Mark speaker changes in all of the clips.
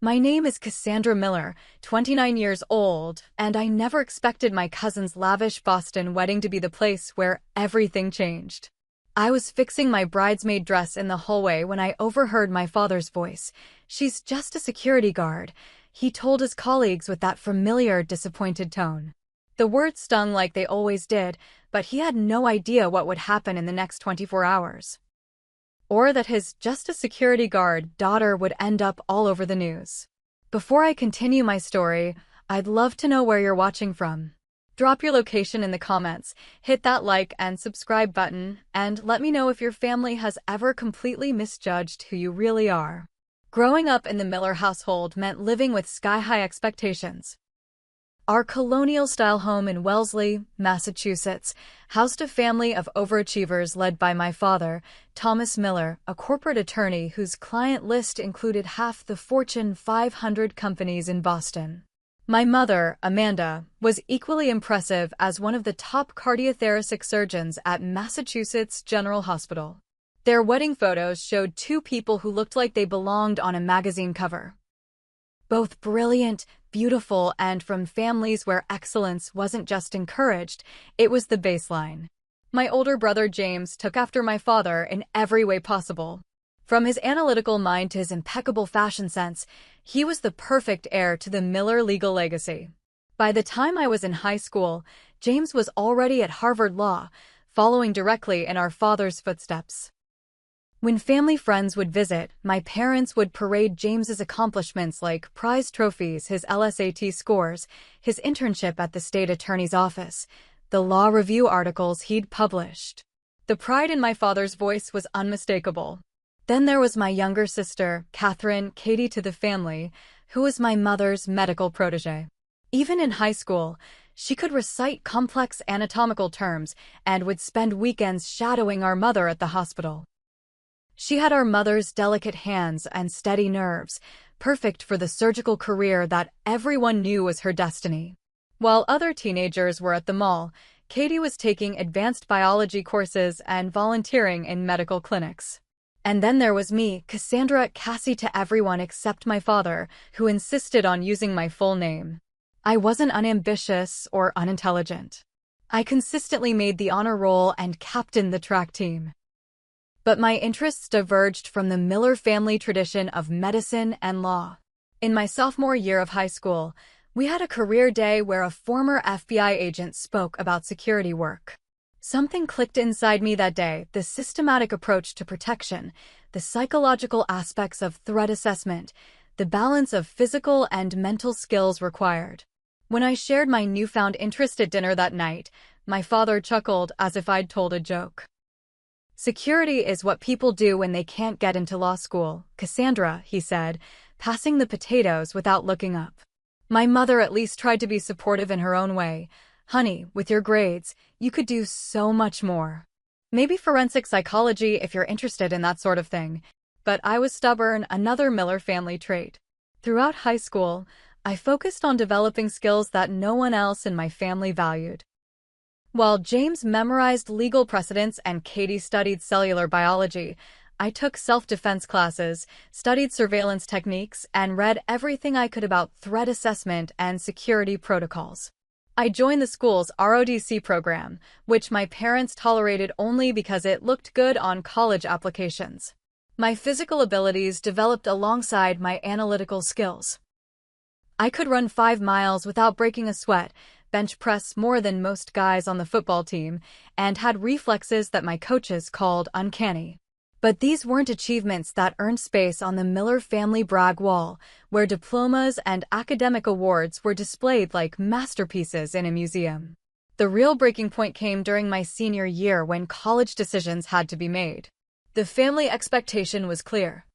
Speaker 1: My name is Cassandra Miller, 29 years old, and I never expected my cousin's lavish Boston wedding to be the place where everything changed. I was fixing my bridesmaid dress in the hallway when I overheard my father's voice. "She's just a security guard," he told his colleagues with that familiar, disappointed tone. The words stung like they always did, but he had no idea what would happen in the next 24 hours. Or that his "just a security guard" daughter would end up all over the news. Before I continue my story, I'd love to know where you're watching from. Drop your location in the comments, hit that like and subscribe button, and let me know if your family has ever completely misjudged who you really are. Growing up in the Miller household meant living with sky-high expectations. Our colonial-style home in Wellesley, Massachusetts, housed a family of overachievers led by my father, Thomas Miller, a corporate attorney whose client list included half the Fortune 500 companies in Boston. My mother, Amanda, was equally impressive as one of the top cardiothoracic surgeons at Massachusetts General Hospital. Their wedding photos showed two people who looked like they belonged on a magazine cover. Both brilliant, beautiful, and from families where excellence wasn't just encouraged, it was the baseline. My older brother James took after my father in every way possible. From his analytical mind to his impeccable fashion sense, he was the perfect heir to the Miller legal legacy. By the time I was in high school, James was already at Harvard Law, following directly in our father's footsteps. When family friends would visit, my parents would parade James's accomplishments like prize trophies, his LSAT scores, his internship at the state attorney's office, the law review articles he'd published. The pride in my father's voice was unmistakable. Then there was my younger sister, Catherine, Katie to the family, who was my mother's medical protege. Even in high school, she could recite complex anatomical terms and would spend weekends shadowing our mother at the hospital. She had our mother's delicate hands and steady nerves, perfect for the surgical career that everyone knew was her destiny. While other teenagers were at the mall, Katie was taking advanced biology courses and volunteering in medical clinics. And then there was me, Cassandra, Cassie to everyone except my father, who insisted on using my full name. I wasn't unambitious or unintelligent. I consistently made the honor roll and captained the track team. But my interests diverged from the Miller family tradition of medicine and law. In my sophomore year of high school, we had a career day where a former FBI agent spoke about security work. Something clicked inside me that day: the systematic approach to protection, the psychological aspects of threat assessment, the balance of physical and mental skills required. When I shared my newfound interest at dinner that night, my father chuckled as if I'd told a joke. "Security is what people do when they can't get into law school, Cassandra," he said, passing the potatoes without looking up. My mother at least tried to be supportive in her own way. "Honey, with your grades, you could do so much more. Maybe forensic psychology if you're interested in that sort of thing." But I was stubborn, another Miller family trait. Throughout high school, I focused on developing skills that no one else in my family valued. While James memorized legal precedents and Katie studied cellular biology, I took self-defense classes, studied surveillance techniques, and read everything I could about threat assessment and security protocols. I joined the school's ROTC program, which my parents tolerated only because it looked good on college applications. My physical abilities developed alongside my analytical skills. I could run 5 miles without breaking a sweat, bench press more than most guys on the football team, and had reflexes that my coaches called uncanny. But these weren't achievements that earned space on the Miller family brag wall, where diplomas and academic awards were displayed like masterpieces in a museum. The real breaking point came during my senior year when college decisions had to be made. The family expectation was clear.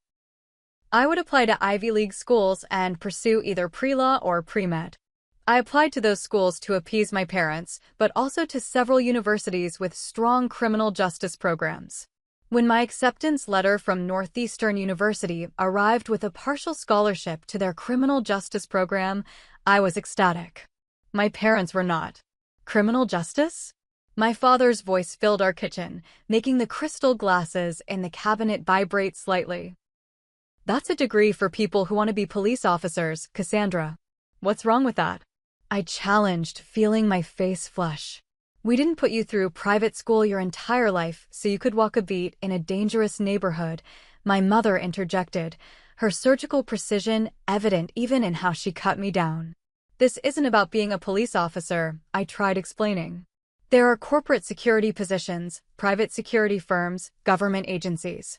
Speaker 1: I would apply to Ivy League schools and pursue either pre-law or pre-med. I applied to those schools to appease my parents, but also to several universities with strong criminal justice programs. When my acceptance letter from Northeastern University arrived with a partial scholarship to their criminal justice program, I was ecstatic. My parents were not. Criminal justice? My father's voice filled our kitchen, making the crystal glasses in the cabinet vibrate slightly. That's a degree for people who want to be police officers, Cassandra. What's wrong with that? I challenged, feeling my face flush. We didn't put you through private school your entire life so you could walk a beat in a dangerous neighborhood, my mother interjected, her surgical precision evident even in how she cut me down. This isn't about being a police officer, I tried explaining. There are corporate security positions, private security firms, government agencies.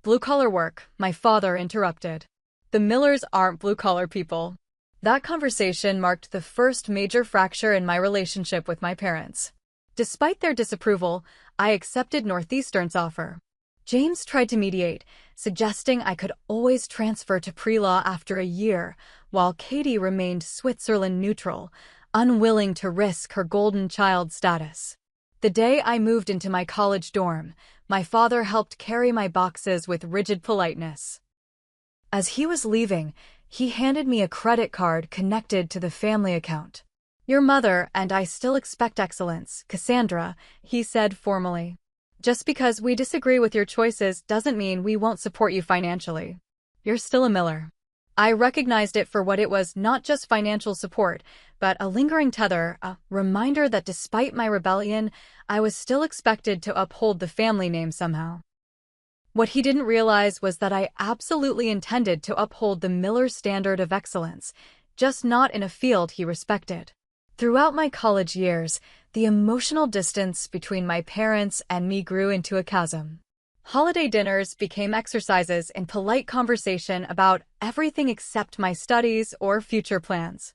Speaker 1: Blue-collar work, my father interrupted. The Millers aren't blue-collar people. That conversation marked the first major fracture in my relationship with my parents. Despite their disapproval, I accepted Northeastern's offer. James tried to mediate, suggesting I could always transfer to pre-law after a year, while Katie remained Switzerland neutral, unwilling to risk her golden child status. The day I moved into my college dorm, my father helped carry my boxes with rigid politeness. As he was leaving, he handed me a credit card connected to the family account. Your mother and I still expect excellence, Cassandra, he said formally. Just because we disagree with your choices doesn't mean we won't support you financially. You're still a Miller. I recognized it for what it was, not just financial support, but a lingering tether, a reminder that despite my rebellion, I was still expected to uphold the family name somehow. What he didn't realize was that I absolutely intended to uphold the Miller standard of excellence, just not in a field he respected. Throughout my college years, the emotional distance between my parents and me grew into a chasm. Holiday dinners became exercises in polite conversation about everything except my studies or future plans.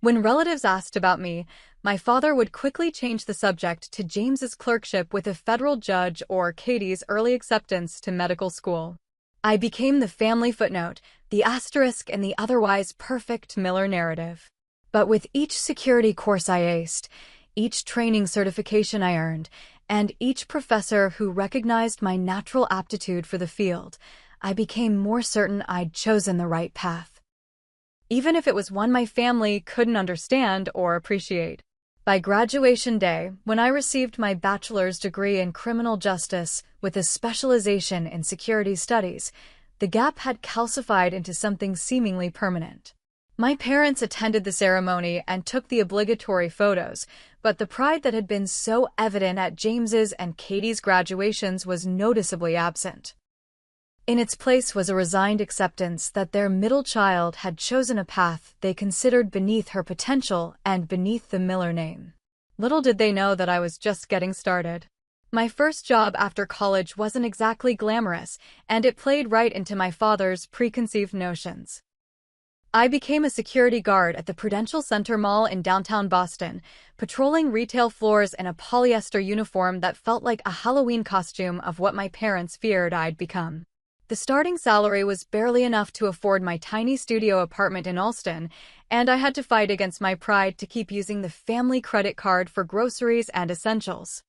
Speaker 1: When relatives asked about me, my father would quickly change the subject to James's clerkship with a federal judge or Katie's early acceptance to medical school. I became the family footnote, the asterisk in the otherwise perfect Miller narrative. But with each security course I aced, each training certification I earned, and each professor who recognized my natural aptitude for the field, I became more certain I'd chosen the right path. Even if it was one my family couldn't understand or appreciate. By graduation day, when I received my bachelor's degree in criminal justice with a specialization in security studies, the gap had calcified into something seemingly permanent. My parents attended the ceremony and took the obligatory photos, but the pride that had been so evident at James's and Katie's graduations was noticeably absent. In its place was a resigned acceptance that their middle child had chosen a path they considered beneath her potential and beneath the Miller name. Little did they know that I was just getting started. My first job after college wasn't exactly glamorous, and it played right into my father's preconceived notions. I became a security guard at the Prudential Center Mall in downtown Boston, patrolling retail floors in a polyester uniform that felt like a Halloween costume of what my parents feared I'd become. The starting salary was barely enough to afford my tiny studio apartment in Allston, and I had to fight against my pride to keep using the family credit card for groceries and essentials.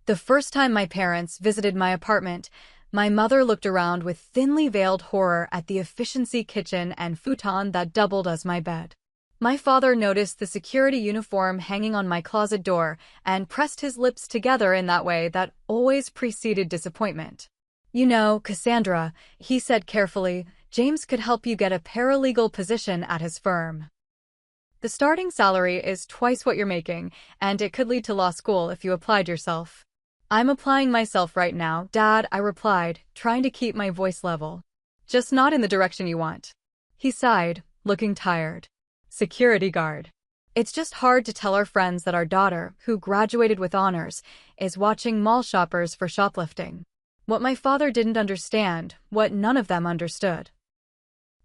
Speaker 1: The first time my parents visited my apartment, my mother looked around with thinly veiled horror at the efficiency kitchen and futon that doubled as my bed. My father noticed the security uniform hanging on my closet door and pressed his lips together in that way that always preceded disappointment. You know, Cassandra, he said carefully, James could help you get a paralegal position at his firm. The starting salary is twice what you're making, and it could lead to law school if you applied yourself. I'm applying myself right now, Dad, I replied, trying to keep my voice level. Just not in the direction you want. He sighed, looking tired. Security guard. It's just hard to tell our friends that our daughter, who graduated with honors, is watching mall shoppers for shoplifting. What my father didn't understand, what none of them understood,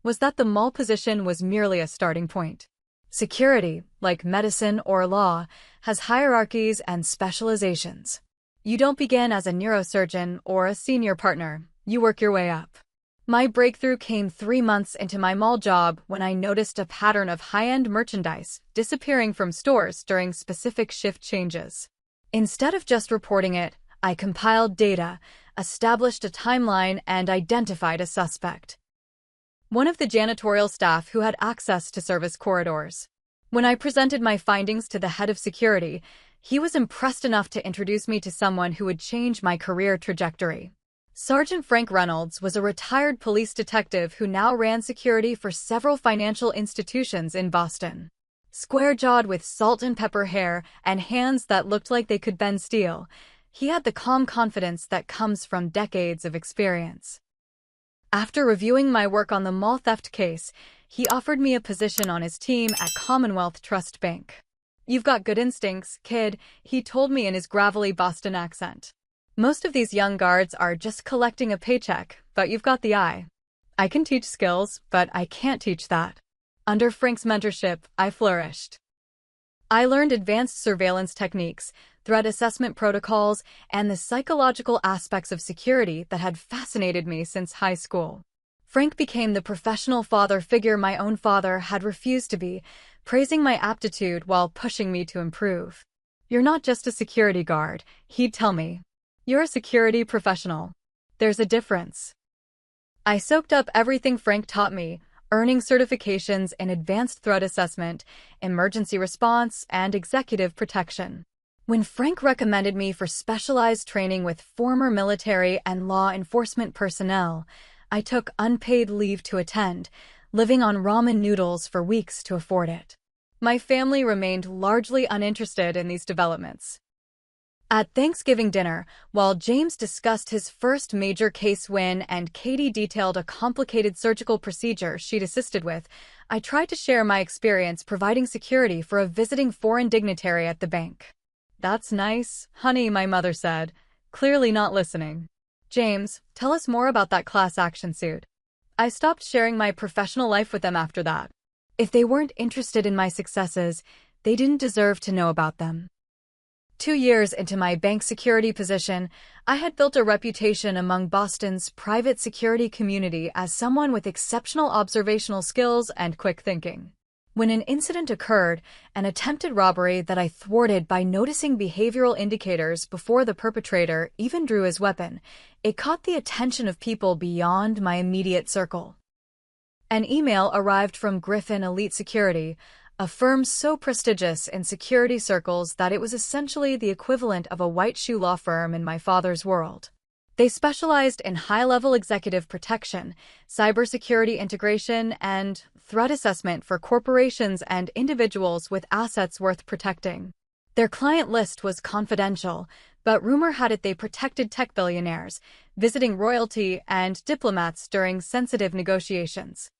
Speaker 1: was that the mall position was merely a starting point. Security, like medicine or law, has hierarchies and specializations. You don't begin as a neurosurgeon or a senior partner, you work your way up. My breakthrough came 3 months into my mall job when I noticed a pattern of high-end merchandise disappearing from stores during specific shift changes. Instead of just reporting it, I compiled data, established a timeline, and identified a suspect. One of the janitorial staff who had access to service corridors. When I presented my findings to the head of security, he was impressed enough to introduce me to someone who would change my career trajectory. Sergeant Frank Reynolds was a retired police detective who now ran security for several financial institutions in Boston. Square-jawed with salt and pepper hair and hands that looked like they could bend steel, he had the calm confidence that comes from decades of experience. After reviewing my work on the mall theft case, he offered me a position on his team at Commonwealth Trust Bank. "You've got good instincts, kid," he told me in his gravelly Boston accent. "Most of these young guards are just collecting a paycheck, but you've got the eye. I can teach skills, but I can't teach that." Under Frank's mentorship, I flourished. I learned advanced surveillance techniques, threat assessment protocols, and the psychological aspects of security that had fascinated me since high school. Frank became the professional father figure my own father had refused to be, praising my aptitude while pushing me to improve. "You're not just a security guard," he'd tell me. "You're a security professional. There's a difference." I soaked up everything Frank taught me, earning certifications in advanced threat assessment, emergency response, and executive protection. When Frank recommended me for specialized training with former military and law enforcement personnel, I took unpaid leave to attend, living on ramen noodles for weeks to afford it. My family remained largely uninterested in these developments. At Thanksgiving dinner, while James discussed his first major case win and Katie detailed a complicated surgical procedure she'd assisted with, I tried to share my experience providing security for a visiting foreign dignitary at the bank. "That's nice, honey," my mother said, clearly not listening. "James, tell us more about that class action suit." I stopped sharing my professional life with them after that. If they weren't interested in my successes, they didn't deserve to know about them. 2 years into my bank security position, I had built a reputation among Boston's private security community as someone with exceptional observational skills and quick thinking. When an incident occurred, an attempted robbery that I thwarted by noticing behavioral indicators before the perpetrator even drew his weapon, it caught the attention of people beyond my immediate circle. An email arrived from Griffin Elite Security, a firm so prestigious in security circles that it was essentially the equivalent of a white-shoe law firm in my father's world. They specialized in high-level executive protection, cybersecurity integration, and threat assessment for corporations and individuals with assets worth protecting. Their client list was confidential, but rumor had it they protected tech billionaires, visiting royalty, and diplomats during sensitive negotiations.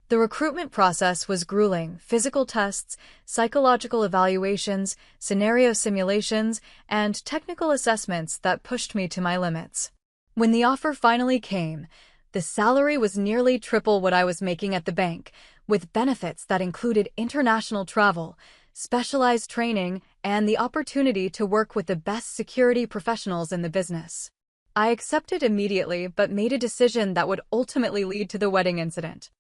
Speaker 1: The recruitment process was grueling: physical tests, psychological evaluations, scenario simulations, and technical assessments that pushed me to my limits. When the offer finally came, the salary was nearly triple what I was making at the bank, with benefits that included international travel, specialized training, and the opportunity to work with the best security professionals in the business. I accepted immediately but made a decision that would ultimately lead to the wedding incident.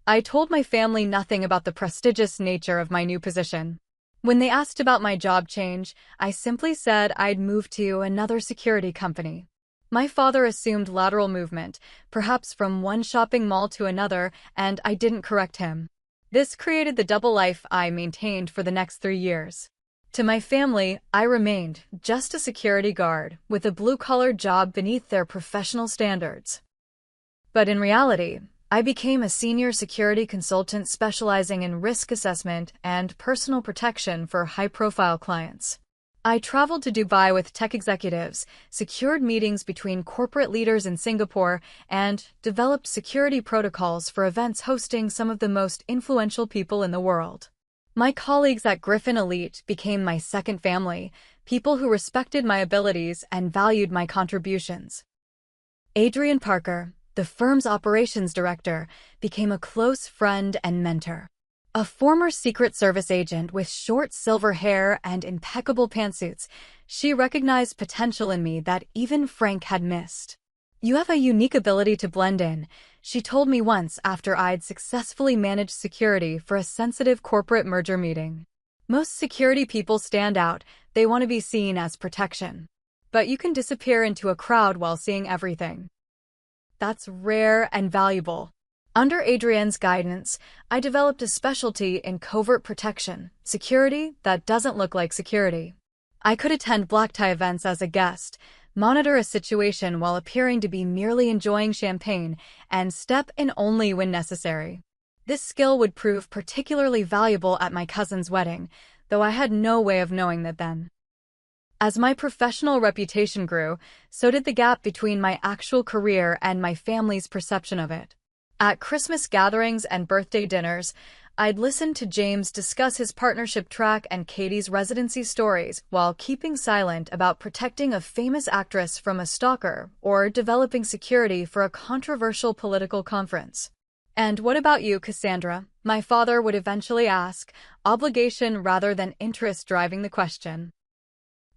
Speaker 1: I told my family nothing about the prestigious nature of my new position. When they asked about my job change, I simply said I'd moved to another security company. My father assumed lateral movement, perhaps from one shopping mall to another, and I didn't correct him. This created the double life I maintained for the next 3 years. To my family, I remained just a security guard with a blue-collar job beneath their professional standards. But in reality, I became a senior security consultant specializing in risk assessment and personal protection for high-profile clients. I traveled to Dubai with tech executives, secured meetings between corporate leaders in Singapore, and developed security protocols for events hosting some of the most influential people in the world. My colleagues at Griffin Elite became my second family, people who respected my abilities and valued my contributions. Adrian Parker, the firm's operations director, became a close friend and mentor. A former Secret Service agent with short silver hair and impeccable pantsuits, she recognized potential in me that even Frank had missed. "You have a unique ability to blend in," she told me once after I'd successfully managed security for a sensitive corporate merger meeting. "Most security people stand out, they want to be seen as protection. But you can disappear into a crowd while seeing everything. That's rare and valuable." Under Adrienne's guidance, I developed a specialty in covert protection, security that doesn't look like security. I could attend black tie events as a guest, monitor a situation while appearing to be merely enjoying champagne, and step in only when necessary. This skill would prove particularly valuable at my cousin's wedding, though I had no way of knowing that then. As my professional reputation grew, so did the gap between my actual career and my family's perception of it. At Christmas gatherings and birthday dinners, I'd listen to James discuss his partnership track and Katie's residency stories while keeping silent about protecting a famous actress from a stalker or developing security for a controversial political conference. "And what about you, Cassandra?" my father would eventually ask, obligation rather than interest driving the question.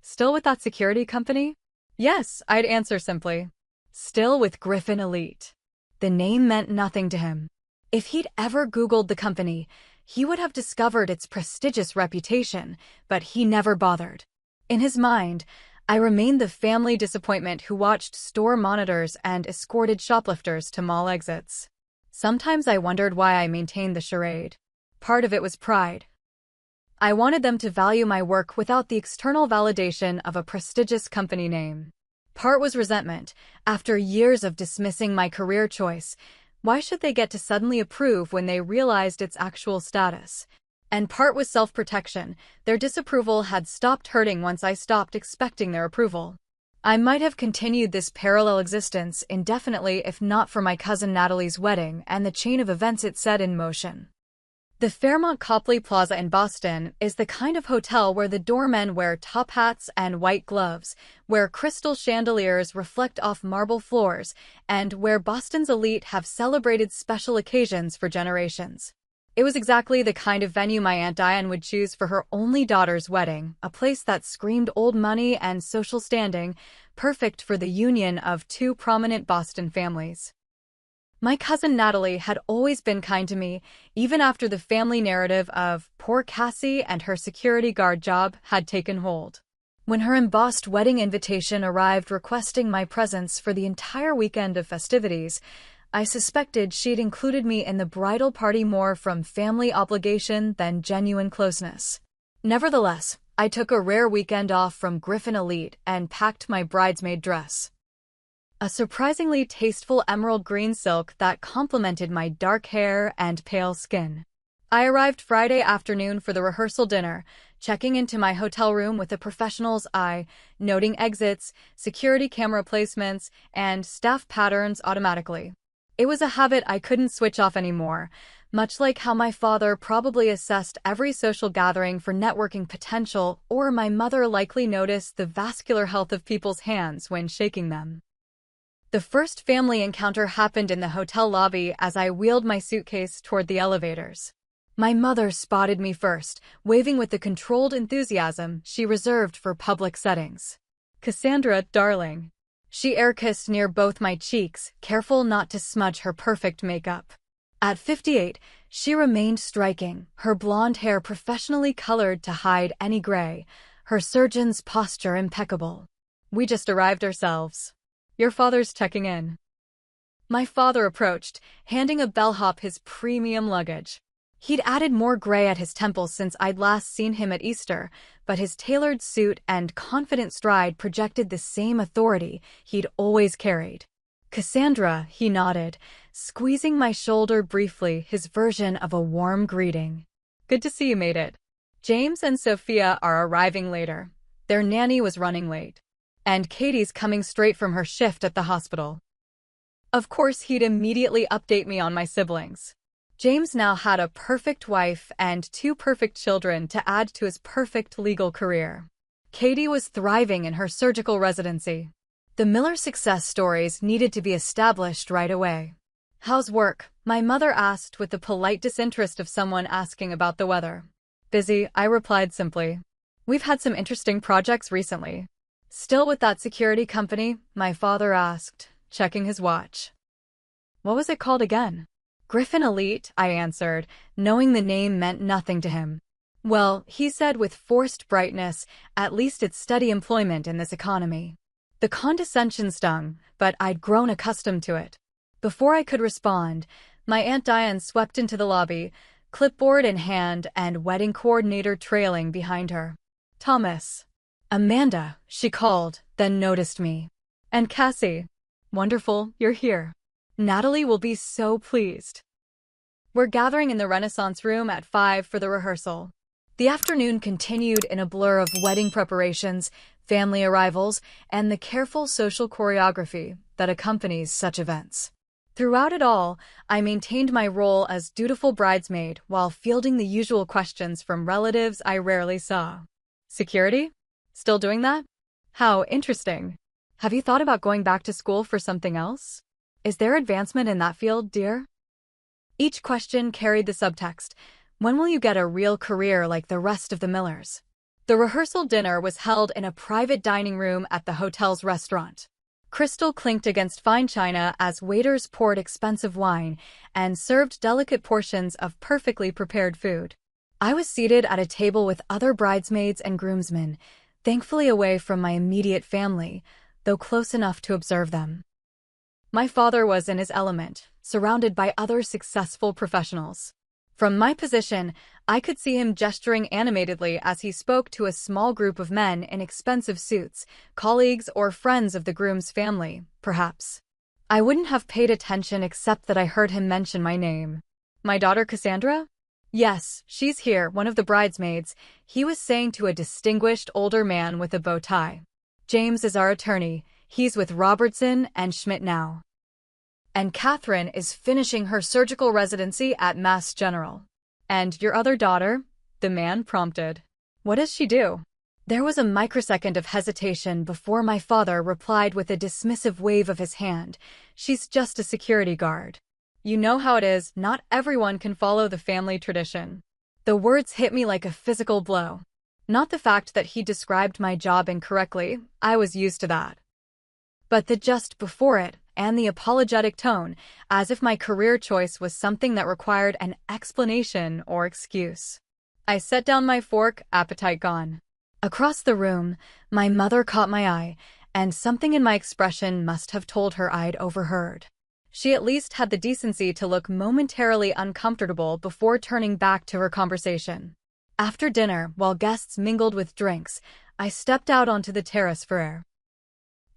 Speaker 1: "Still with that security company?" "Yes," I'd answer simply. "Still with Griffin Elite." The name meant nothing to him. If he'd ever Googled the company, he would have discovered its prestigious reputation, but he never bothered. In his mind, I remained the family disappointment who watched store monitors and escorted shoplifters to mall exits. Sometimes I wondered why I maintained the charade. Part of it was pride. I wanted them to value my work without the external validation of a prestigious company name. Part was resentment. After years of dismissing my career choice, why should they get to suddenly approve when they realized its actual status? And part was self-protection. Their disapproval had stopped hurting once I stopped expecting their approval. I might have continued this parallel existence indefinitely if not for my cousin Natalie's wedding and the chain of events it set in motion. The Fairmont Copley Plaza in Boston is the kind of hotel where the doormen wear top hats and white gloves, where crystal chandeliers reflect off marble floors, and where Boston's elite have celebrated special occasions for generations. It was exactly the kind of venue my Aunt Diane would choose for her only daughter's wedding, a place that screamed old money and social standing, perfect for the union of two prominent Boston families. My cousin Natalie had always been kind to me, even after the family narrative of poor Cassie and her security guard job had taken hold. When her embossed wedding invitation arrived requesting my presence for the entire weekend of festivities, I suspected she'd included me in the bridal party more from family obligation than genuine closeness. Nevertheless, I took a rare weekend off from Griffin Elite and packed my bridesmaid dress. A surprisingly tasteful emerald green silk that complemented my dark hair and pale skin. I arrived Friday afternoon for the rehearsal dinner, checking into my hotel room with a professional's eye, noting exits, security camera placements, and staff patterns automatically. It was a habit I couldn't switch off anymore, much like how my father probably assessed every social gathering for networking potential, or my mother likely noticed the vascular health of people's hands when shaking them. The first family encounter happened in the hotel lobby as I wheeled my suitcase toward the elevators. My mother spotted me first, waving with the controlled enthusiasm she reserved for public settings. "Cassandra, darling." She air-kissed near both my cheeks, careful not to smudge her perfect makeup. At 58, she remained striking, her blonde hair professionally colored to hide any gray, her surgeon's posture impeccable. "We just arrived ourselves. Your father's checking in." My father approached, handing a bellhop his premium luggage. He'd added more gray at his temples since I'd last seen him at Easter, but his tailored suit and confident stride projected the same authority he'd always carried. "Cassandra," he nodded, squeezing my shoulder briefly, his version of a warm greeting. "Good to see you made it. James and Sophia are arriving later. Their nanny was running late. And Katie's coming straight from her shift at the hospital." Of course, he'd immediately update me on my siblings. James now had a perfect wife and two perfect children to add to his perfect legal career. Katie was thriving in her surgical residency. The Miller success stories needed to be established right away. "How's work?" my mother asked with the polite disinterest of someone asking about the weather. "Busy," I replied simply. "We've had some interesting projects recently." "Still with that security company?" my father asked, checking his watch. "What was it called again?" "Griffin Elite," I answered, knowing the name meant nothing to him. "Well," he said with forced brightness, "at least it's steady employment in this economy." The condescension stung, but I'd grown accustomed to it. Before I could respond, my Aunt Diane swept into the lobby, clipboard in hand and wedding coordinator trailing behind her. "Thomas." Amanda, she called, then noticed me. And Cassie. Wonderful, you're here. Natalie will be so pleased. We're gathering in the Renaissance room at 5 for the rehearsal. The afternoon continued in a blur of wedding preparations, family arrivals, and the careful social choreography that accompanies such events. Throughout it all, I maintained my role as dutiful bridesmaid while fielding the usual questions from relatives I rarely saw. Security? Still doing that? How interesting. Have you thought about going back to school for something else? Is there advancement in that field, dear? Each question carried the subtext, when will you get a real career like the rest of the Millers? The rehearsal dinner was held in a private dining room at the hotel's restaurant. Crystal clinked against fine china as waiters poured expensive wine and served delicate portions of perfectly prepared food. I was seated at a table with other bridesmaids and groomsmen, thankfully away from my immediate family, though close enough to observe them. My father was in his element, surrounded by other successful professionals. From my position, I could see him gesturing animatedly as he spoke to a small group of men in expensive suits, colleagues or friends of the groom's family, perhaps. I wouldn't have paid attention except that I heard him mention my name. My daughter Cassandra? Yes, she's here, one of the bridesmaids, he was saying to a distinguished older man with a bow tie. James is our attorney, he's with Robertson and Schmidt now. And Catherine is finishing her surgical residency at Mass General. And your other daughter? The man prompted. What does she do? There was a microsecond of hesitation before my father replied with a dismissive wave of his hand. She's just a security guard. You know how it is, not everyone can follow the family tradition. The words hit me like a physical blow. Not the fact that he described my job incorrectly, I was used to that. But the just before it, and the apologetic tone, as if my career choice was something that required an explanation or excuse. I set down my fork, appetite gone. Across the room, my mother caught my eye, and something in my expression must have told her I'd overheard. She at least had the decency to look momentarily uncomfortable before turning back to her conversation. After dinner, while guests mingled with drinks, I stepped out onto the terrace for air.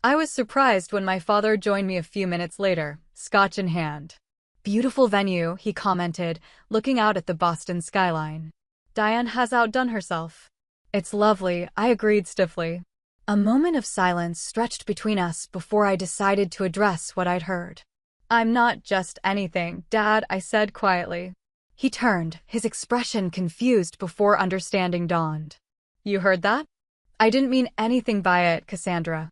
Speaker 1: I was surprised when my father joined me a few minutes later, scotch in hand. Beautiful venue, he commented, looking out at the Boston skyline. Diane has outdone herself. It's lovely, I agreed stiffly. A moment of silence stretched between us before I decided to address what I'd heard. I'm not just anything, Dad, I said quietly. He turned, his expression confused before understanding dawned. You heard that? I didn't mean anything by it, Cassandra.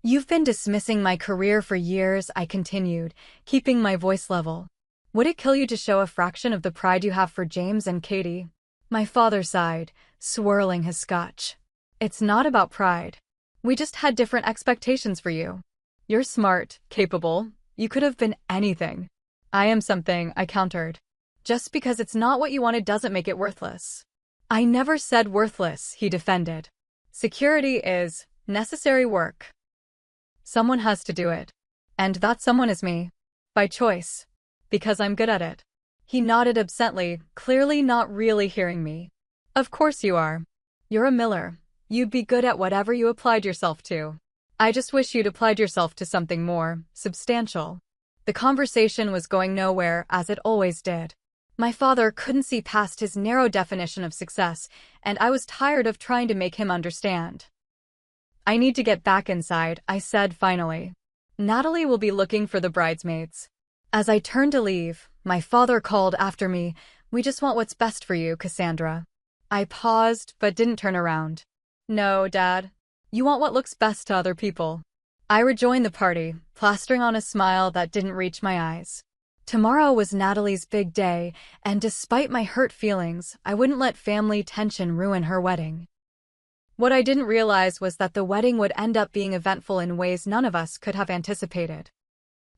Speaker 1: You've been dismissing my career for years, I continued, keeping my voice level. Would it kill you to show a fraction of the pride you have for James and Katie? My father sighed, swirling his scotch. It's not about pride. We just had different expectations for you. You're smart, capable. You could have been anything. I am something, I countered. Just because it's not what you wanted doesn't make it worthless. I never said worthless, he defended. Security is necessary work. Someone has to do it. And that someone is me. By choice. Because I'm good at it. He nodded absently, clearly not really hearing me. Of course you are. You're a Miller. You'd be good at whatever you applied yourself to. I just wish you'd applied yourself to something more substantial. The conversation was going nowhere, as it always did. My father couldn't see past his narrow definition of success, and I was tired of trying to make him understand. I need to get back inside, I said finally. Natalie will be looking for the bridesmaids. As I turned to leave, my father called after me, We just want what's best for you, Cassandra. I paused, but didn't turn around. No, Dad. You want what looks best to other people. I rejoined the party, plastering on a smile that didn't reach my eyes. Tomorrow was Natalie's big day, and despite my hurt feelings, I wouldn't let family tension ruin her wedding. What I didn't realize was that the wedding would end up being eventful in ways none of us could have anticipated.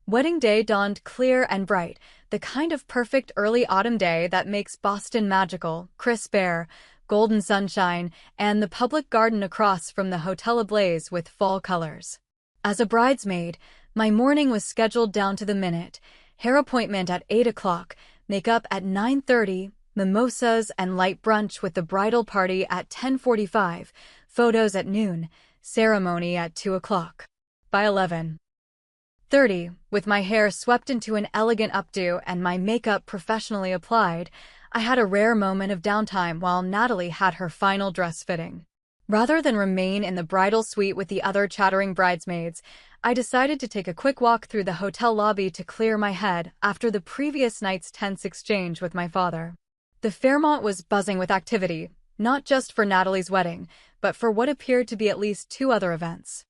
Speaker 1: Wedding day dawned clear and bright, the kind of perfect early autumn day that makes Boston magical, crisp air, golden sunshine, and the public garden across from the hotel ablaze with fall colors. As a bridesmaid, my morning was scheduled down to the minute, hair appointment at 8 o'clock, makeup at 9:30, mimosas and light brunch with the bridal party at 10:45, Photos at noon, ceremony at 2 o'clock. By 11:30, with my hair swept into an elegant updo and my makeup professionally applied, I had a rare moment of downtime while Natalie had her final dress fitting. Rather than remain in the bridal suite with the other chattering bridesmaids, I decided to take a quick walk through the hotel lobby to clear my head after the previous night's tense exchange with my father. The Fairmont was buzzing with activity, not just for Natalie's wedding, but for what appeared to be at least 2 other events.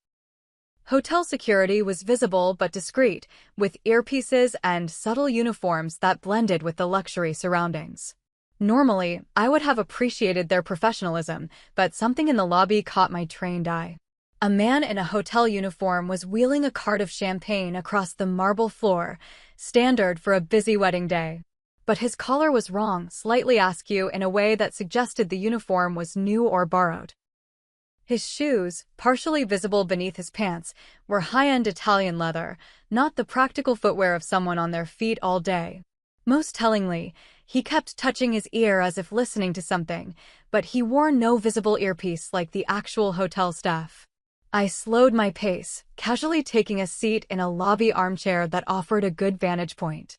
Speaker 1: Hotel security was visible but discreet, with earpieces and subtle uniforms that blended with the luxury surroundings. Normally, I would have appreciated their professionalism, but something in the lobby caught my trained eye. A man in a hotel uniform was wheeling a cart of champagne across the marble floor, standard for a busy wedding day. But his collar was wrong, slightly askew in a way that suggested the uniform was new or borrowed. His shoes, partially visible beneath his pants, were high-end Italian leather, not the practical footwear of someone on their feet all day. Most tellingly, he kept touching his ear as if listening to something, but he wore no visible earpiece like the actual hotel staff. I slowed my pace, casually taking a seat in a lobby armchair that offered a good vantage point.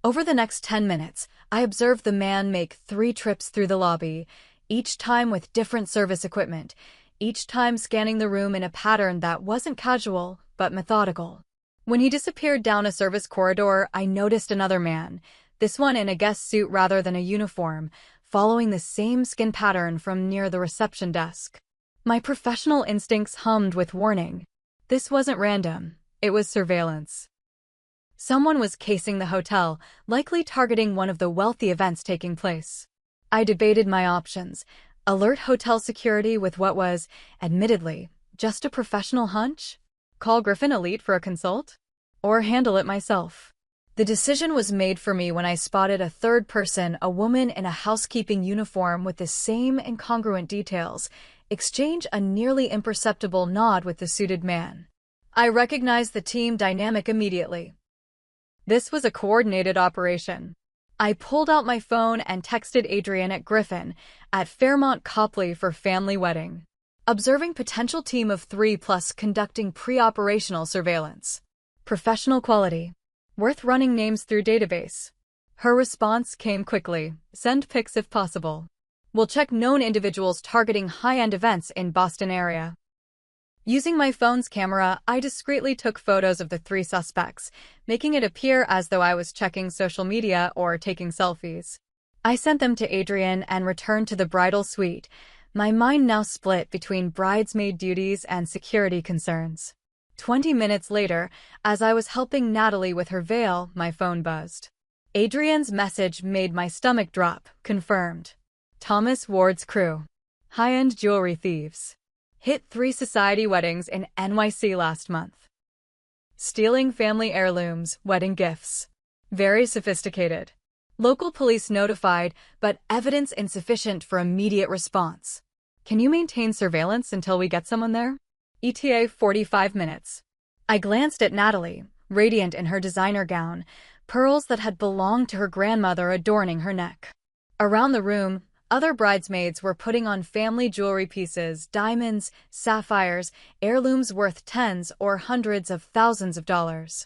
Speaker 1: Over the next 10 minutes, I observed the man make 3 trips through the lobby, each time with different service equipment, each time scanning the room in a pattern that wasn't casual, but methodical. When he disappeared down a service corridor, I noticed another man, this one in a guest suit rather than a uniform, following the same skin pattern from near the reception desk. My professional instincts hummed with warning. This wasn't random, it was surveillance. Someone was casing the hotel, likely targeting one of the wealthy events taking place. I debated my options: alert hotel security with what was, admittedly, just a professional hunch, call Griffin Elite for a consult, or handle it myself. The decision was made for me when I spotted a third person, a woman in a housekeeping uniform with the same incongruent details, exchange a nearly imperceptible nod with the suited man. I recognized the team dynamic immediately. This was a coordinated operation. I pulled out my phone and texted Adrian at Griffin, at Fairmont Copley for family wedding. Observing potential team of 3+ conducting pre-operational surveillance. Professional quality. Worth running names through database. Her response came quickly. Send pics if possible. We'll check known individuals targeting high-end events in Boston area. Using my phone's camera, I discreetly took photos of the 3 suspects, making it appear as though I was checking social media or taking selfies. I sent them to Adrian and returned to the bridal suite, my mind now split between bridesmaid duties and security concerns. 20 minutes later, as I was helping Natalie with her veil, my phone buzzed. Adrian's message made my stomach drop. Confirmed. Thomas Ward's crew. High-end jewelry thieves. Hit 3 society weddings in NYC last month. Stealing family heirlooms, wedding gifts. Very sophisticated. Local police notified, but evidence insufficient for immediate response. Can you maintain surveillance until we get someone there? ETA 45 minutes. I glanced at Natalie, radiant in her designer gown, pearls that had belonged to her grandmother adorning her neck. Around the room, other bridesmaids were putting on family jewelry pieces, diamonds, sapphires, heirlooms worth tens or hundreds of thousands of dollars.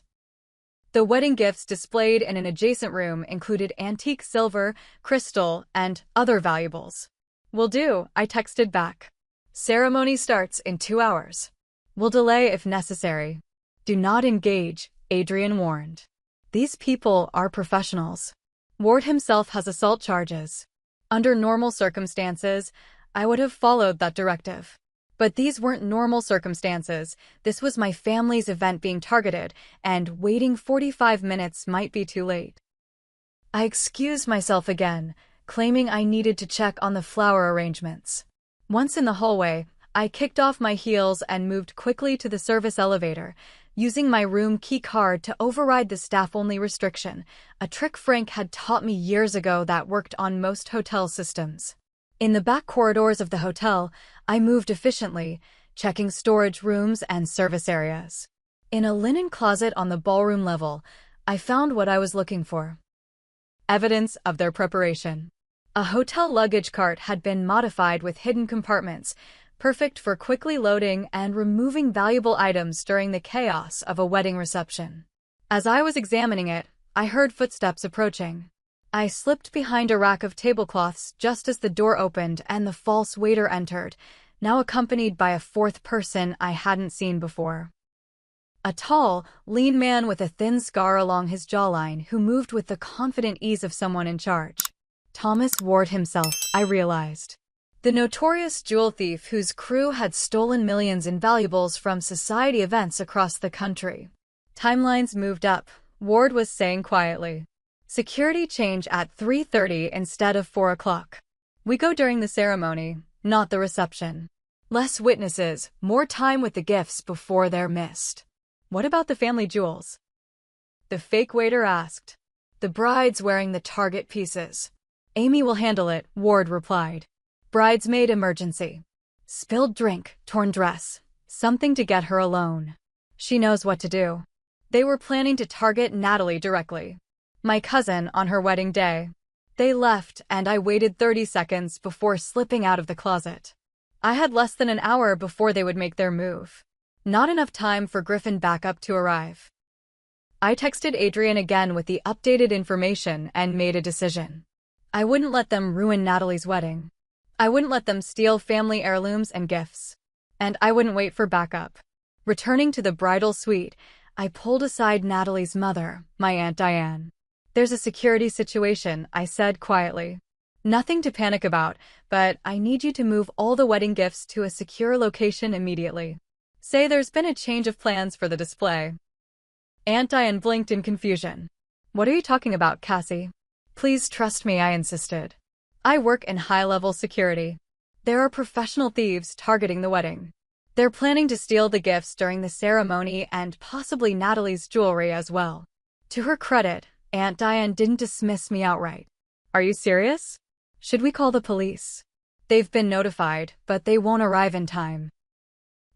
Speaker 1: The wedding gifts displayed in an adjacent room included antique silver, crystal, and other valuables. Will do, I texted back. Ceremony starts in 2 hours. We'll delay if necessary. Do not engage, Adrian warned. These people are professionals. Ward himself has assault charges. Under normal circumstances, I would have followed that directive. But these weren't normal circumstances. This was my family's event being targeted, and waiting 45 minutes might be too late. I excused myself again, claiming I needed to check on the flower arrangements. Once in the hallway, I kicked off my heels and moved quickly to the service elevator, using my room key card to override the staff-only restriction, a trick Frank had taught me years ago that worked on most hotel systems. In the back corridors of the hotel, I moved efficiently, checking storage rooms and service areas. In a linen closet on the ballroom level, I found what I was looking for. Evidence of their preparation. A hotel luggage cart had been modified with hidden compartments, perfect for quickly loading and removing valuable items during the chaos of a wedding reception. As I was examining it, I heard footsteps approaching. I slipped behind a rack of tablecloths just as the door opened and the false waiter entered, now accompanied by a fourth person I hadn't seen before. A tall, lean man with a thin scar along his jawline who moved with the confident ease of someone in charge. Thomas Ward himself, I realized. The notorious jewel thief whose crew had stolen millions in valuables from society events across the country. Timelines moved up, Ward was saying quietly. Security change at 3:30 instead of 4 o'clock. We go during the ceremony, not the reception. Less witnesses, more time with the gifts before they're missed. What about the family jewels? The fake waiter asked. The bride's wearing the target pieces. Amy will handle it, Ward replied. Bridesmaid emergency. Spilled drink, torn dress. Something to get her alone. She knows what to do. They were planning to target Natalie directly. My cousin on her wedding day. They left and I waited 30 seconds before slipping out of the closet. I had less than an hour before they would make their move. Not enough time for Griffin backup to arrive. I texted Adrian again with the updated information and made a decision. I wouldn't let them ruin Natalie's wedding. I wouldn't let them steal family heirlooms and gifts. And I wouldn't wait for backup. Returning to the bridal suite, I pulled aside Natalie's mother, my Aunt Diane. There's a security situation, I said quietly. Nothing to panic about, but I need you to move all the wedding gifts to a secure location immediately. Say there's been a change of plans for the display. Aunt Diane blinked in confusion. What are you talking about, Cassie? Please trust me, I insisted. I work in high-level security. There are professional thieves targeting the wedding. They're planning to steal the gifts during the ceremony and possibly Natalie's jewelry as well. To her credit, Aunt Diane didn't dismiss me outright. Are you serious? Should we call the police? They've been notified, but they won't arrive in time.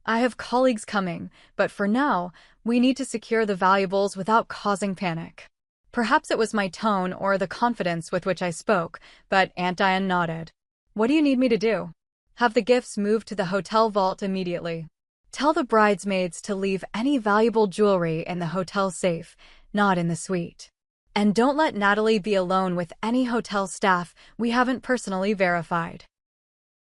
Speaker 1: I have colleagues coming, but for now, we need to secure the valuables without causing panic. Perhaps it was my tone or the confidence with which I spoke, but Aunt Diane nodded. What do you need me to do? Have the gifts moved to the hotel vault immediately. Tell the bridesmaids to leave any valuable jewelry in the hotel safe, not in the suite. And don't let Natalie be alone with any hotel staff we haven't personally verified.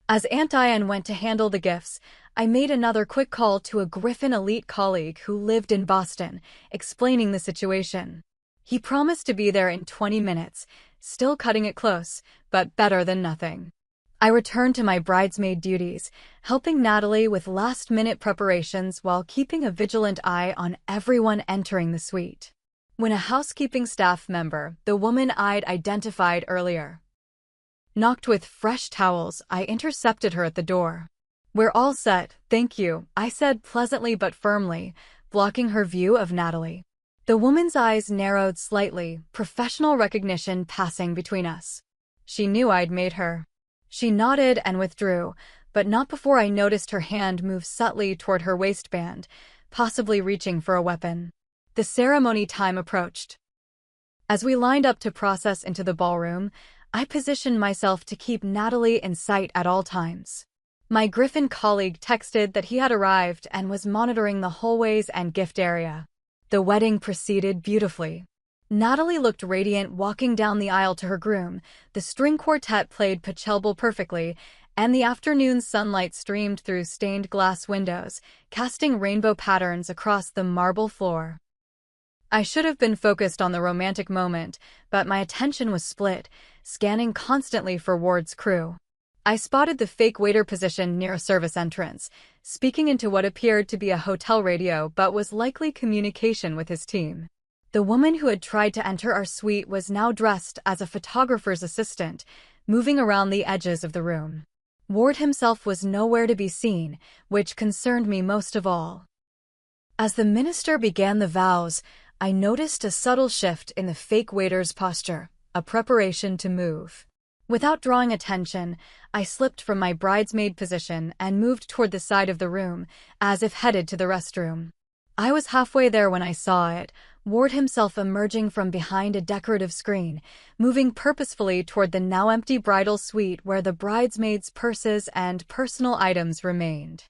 Speaker 1: As Aunt Diane went to handle the gifts, I made another quick call to a Griffin elite colleague who lived in Boston, explaining the situation. He promised to be there in 20 minutes, still cutting it close, but better than nothing. I returned to my bridesmaid duties, helping Natalie with last-minute preparations while keeping a vigilant eye on everyone entering the suite. When a housekeeping staff member, the woman I'd identified earlier, knocked with fresh towels, I intercepted her at the door. We're all set, thank you, I said pleasantly but firmly, blocking her view of Natalie. The woman's eyes narrowed slightly, professional recognition passing between us. She knew I'd made her. She nodded and withdrew, but not before I noticed her hand move subtly toward her waistband, possibly reaching for a weapon. The ceremony time approached. As we lined up to process into the ballroom, I positioned myself to keep Natalie in sight at all times. My Griffin colleague texted that he had arrived and was monitoring the hallways and gift area. The wedding proceeded beautifully. Natalie looked radiant walking down the aisle to her groom, the string quartet played Pachelbel perfectly, and the afternoon sunlight streamed through stained glass windows, casting rainbow patterns across the marble floor. I should have been focused on the romantic moment, but my attention was split, scanning constantly for Ward's crew. I spotted the fake waiter positioned near a service entrance, speaking into what appeared to be a hotel radio but was likely communication with his team. The woman who had tried to enter our suite was now dressed as a photographer's assistant, moving around the edges of the room. Ward himself was nowhere to be seen, which concerned me most of all. As the minister began the vows, I noticed a subtle shift in the fake waiter's posture, a preparation to move. Without drawing attention, I slipped from my bridesmaid position and moved toward the side of the room, as if headed to the restroom. I was halfway there when I saw it, Ward himself emerging from behind a decorative screen, moving purposefully toward the now empty bridal suite where the bridesmaids' purses and personal items remained.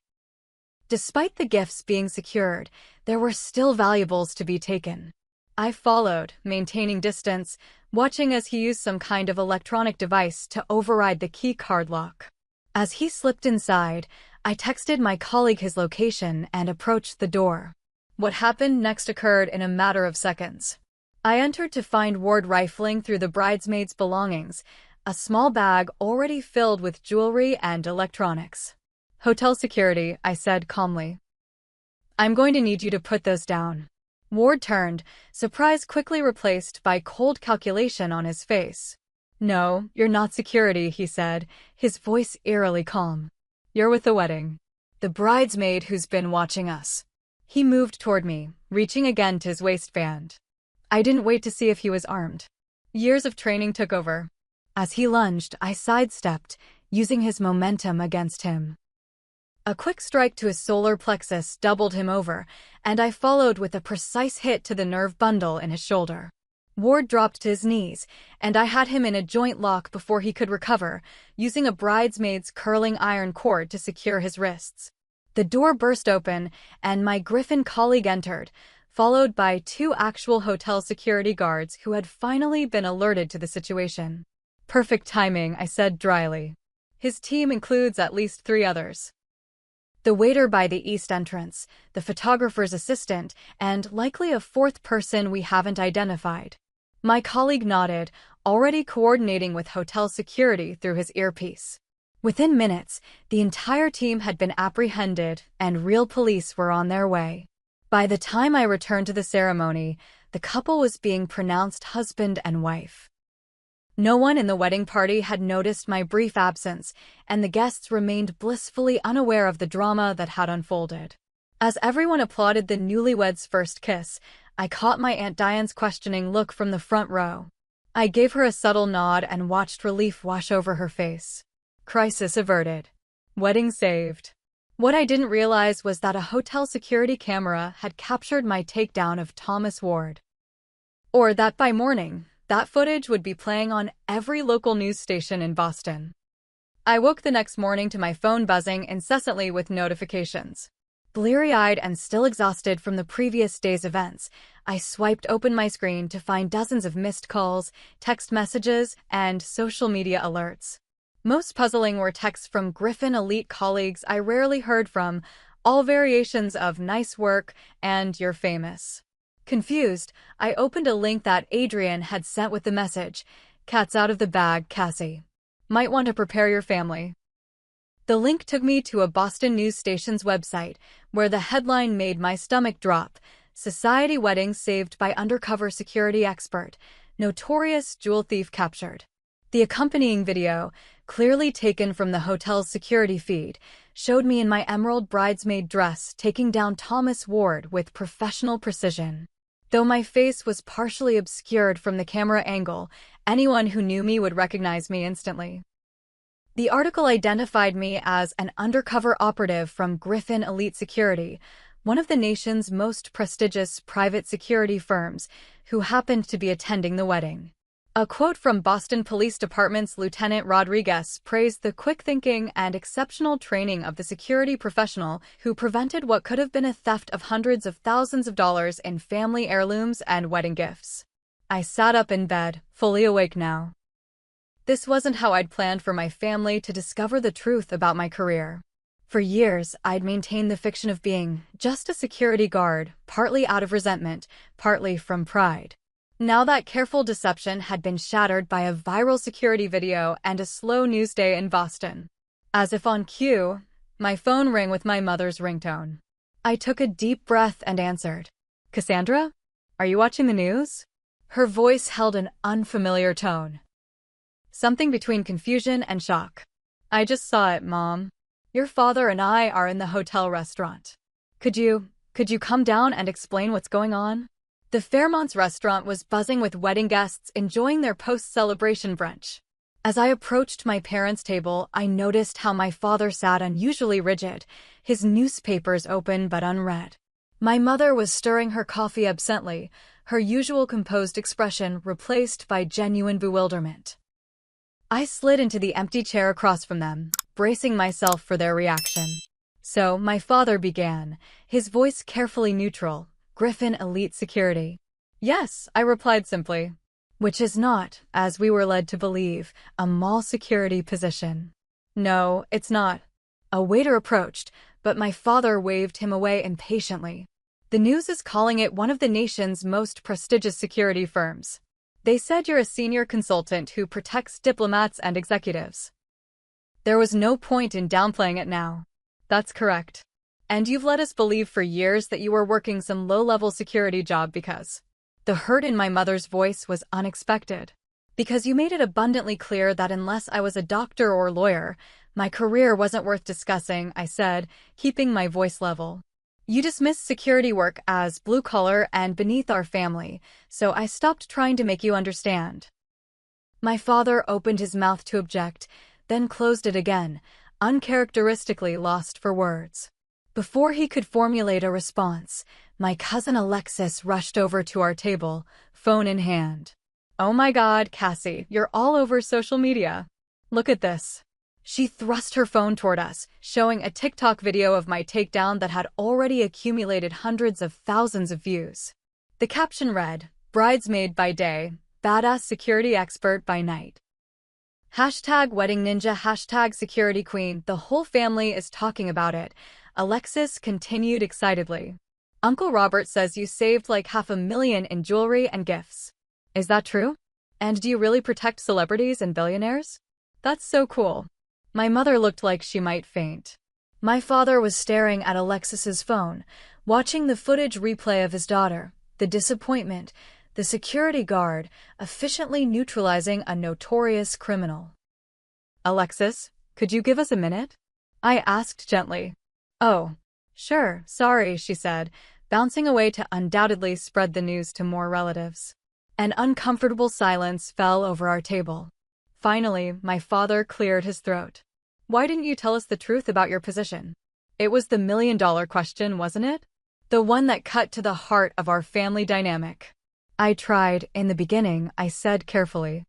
Speaker 1: Despite the gifts being secured, there were still valuables to be taken. I followed, maintaining distance, watching as he used some kind of electronic device to override the key card lock. As he slipped inside, I texted my colleague his location and approached the door. What happened next occurred in a matter of seconds. I entered to find Ward rifling through the bridesmaids' belongings, a small bag already filled with jewelry and electronics. "Hotel security," I said calmly. "I'm going to need you to put those down." Ward turned, surprise quickly replaced by cold calculation on his face. "No, you're not security," he said, his voice eerily calm. "You're with the wedding. The bridesmaid who's been watching us." He moved toward me, reaching again to his waistband. I didn't wait to see if he was armed. Years of training took over. As he lunged, I sidestepped, using his momentum against him. A quick strike to his solar plexus doubled him over, and I followed with a precise hit to the nerve bundle in his shoulder. Ward dropped to his knees, and I had him in a joint lock before he could recover, using a bridesmaid's curling iron cord to secure his wrists. The door burst open, and my Griffin colleague entered, followed by 2 actual hotel security guards who had finally been alerted to the situation. "Perfect timing," I said dryly. "His team includes at least 3 others. The waiter by the east entrance, the photographer's assistant, and likely a 4th person we haven't identified." My colleague nodded, already coordinating with hotel security through his earpiece. Within minutes, the entire team had been apprehended, and real police were on their way. By the time I returned to the ceremony, the couple was being pronounced husband and wife. No one in the wedding party had noticed my brief absence, and the guests remained blissfully unaware of the drama that had unfolded. As everyone applauded the newlyweds' first kiss, I caught my Aunt Diane's questioning look from the front row. I gave her a subtle nod and watched relief wash over her face. Crisis averted. Wedding saved. What I didn't realize was that a hotel security camera had captured my takedown of Thomas Ward. Or that by morning, that footage would be playing on every local news station in Boston. I woke the next morning to my phone buzzing incessantly with notifications. Bleary-eyed and still exhausted from the previous day's events, I swiped open my screen to find dozens of missed calls, text messages, and social media alerts. Most puzzling were texts from Griffin elite colleagues I rarely heard from, all variations of "nice work" and "you're famous." Confused, I opened a link that Adrian had sent with the message, "Cat's out of the bag, Cassie. Might want to prepare your family." The link took me to a Boston news station's website, where the headline made my stomach drop: "Society Wedding Saved by Undercover Security Expert, Notorious Jewel Thief Captured." The accompanying video, clearly taken from the hotel's security feed, showed me in my emerald bridesmaid dress taking down Thomas Ward with professional precision. Though my face was partially obscured from the camera angle, anyone who knew me would recognize me instantly. The article identified me as an undercover operative from Griffin Elite Security, one of the nation's most prestigious private security firms, who happened to be attending the wedding. A quote from Boston Police Department's Lieutenant Rodriguez praised the quick thinking and exceptional training of the security professional who prevented what could have been a theft of hundreds of thousands of dollars in family heirlooms and wedding gifts. I sat up in bed, fully awake now. This wasn't how I'd planned for my family to discover the truth about my career. For years, I'd maintained the fiction of being just a security guard, partly out of resentment, partly from pride. Now that careful deception had been shattered by a viral security video and a slow news day in Boston. As if on cue, my phone rang with my mother's ringtone. I took a deep breath and answered. "Cassandra? Are you watching the news?" Her voice held an unfamiliar tone. Something between confusion and shock. "I just saw it, Mom. Your father and I are in the hotel restaurant. Could you come down and explain what's going on?" The Fairmont's restaurant was buzzing with wedding guests enjoying their post-celebration brunch. As I approached my parents' table, I noticed how my father sat unusually rigid, his newspapers open but unread. My mother was stirring her coffee absently, her usual composed expression replaced by genuine bewilderment. I slid into the empty chair across from them, bracing myself for their reaction. So, my father began, his voice carefully neutral. Griffin Elite Security. Yes, I replied simply. Which is not, as we were led to believe, a mall security position. No, it's not. A waiter approached, but my father waved him away impatiently. The news is calling it one of the nation's most prestigious security firms. They said you're a senior consultant who protects diplomats and executives. There was no point in downplaying it now. That's correct. And you've let us believe for years that you were working some low-level security job because... The hurt in my mother's voice was unexpected. Because you made it abundantly clear that unless I was a doctor or lawyer, my career wasn't worth discussing, I said, keeping my voice level. You dismissed security work as blue-collar and beneath our family, so I stopped trying to make you understand. My father opened his mouth to object, then closed it again, uncharacteristically lost for words. Before he could formulate a response, my cousin Alexis rushed over to our table, phone in hand. Oh my God, Cassie, you're all over social media. Look at this. She thrust her phone toward us, showing a TikTok video of my takedown that had already accumulated hundreds of thousands of views. The caption read, "Bridesmaid by day, badass security expert by night." Hashtag wedding ninja, hashtag security queen, the whole family is talking about it. Alexis continued excitedly. Uncle Robert says you saved like $500,000 in jewelry and gifts. Is that true? And do you really protect celebrities and billionaires? That's so cool. My mother looked like she might faint. My father was staring at Alexis's phone, watching the footage replay of his daughter, the disappointment, the security guard, efficiently neutralizing a notorious criminal. Alexis, could you give us a minute? I asked gently. Oh, sure, sorry, she said, bouncing away to undoubtedly spread the news to more relatives. An uncomfortable silence fell over our table. Finally, my father cleared his throat. Why didn't you tell us the truth about your position? It was the million-dollar question, wasn't it? The one that cut to the heart of our family dynamic. I tried, in the beginning, I said carefully.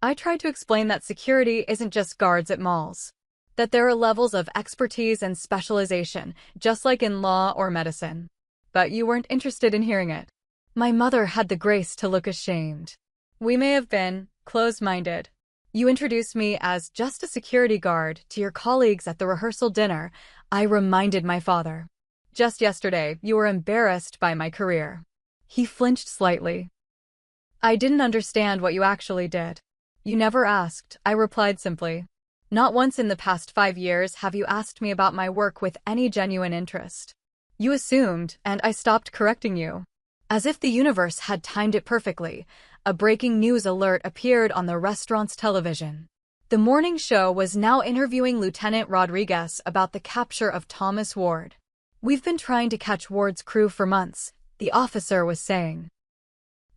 Speaker 1: I tried to explain that security isn't just guards at malls. That there are levels of expertise and specialization, just like in law or medicine. But you weren't interested in hearing it. My mother had the grace to look ashamed. We may have been closed-minded. You introduced me as just a security guard to your colleagues at the rehearsal dinner, I reminded my father. Just yesterday, you were embarrassed by my career. He flinched slightly. I didn't understand what you actually did. You never asked, I replied simply. Not once in the past 5 years have you asked me about my work with any genuine interest. You assumed, and I stopped correcting you. As if the universe had timed it perfectly, a breaking news alert appeared on the restaurant's television. The morning show was now interviewing Lieutenant Rodriguez about the capture of Thomas Ward. We've been trying to catch Ward's crew for months, the officer was saying.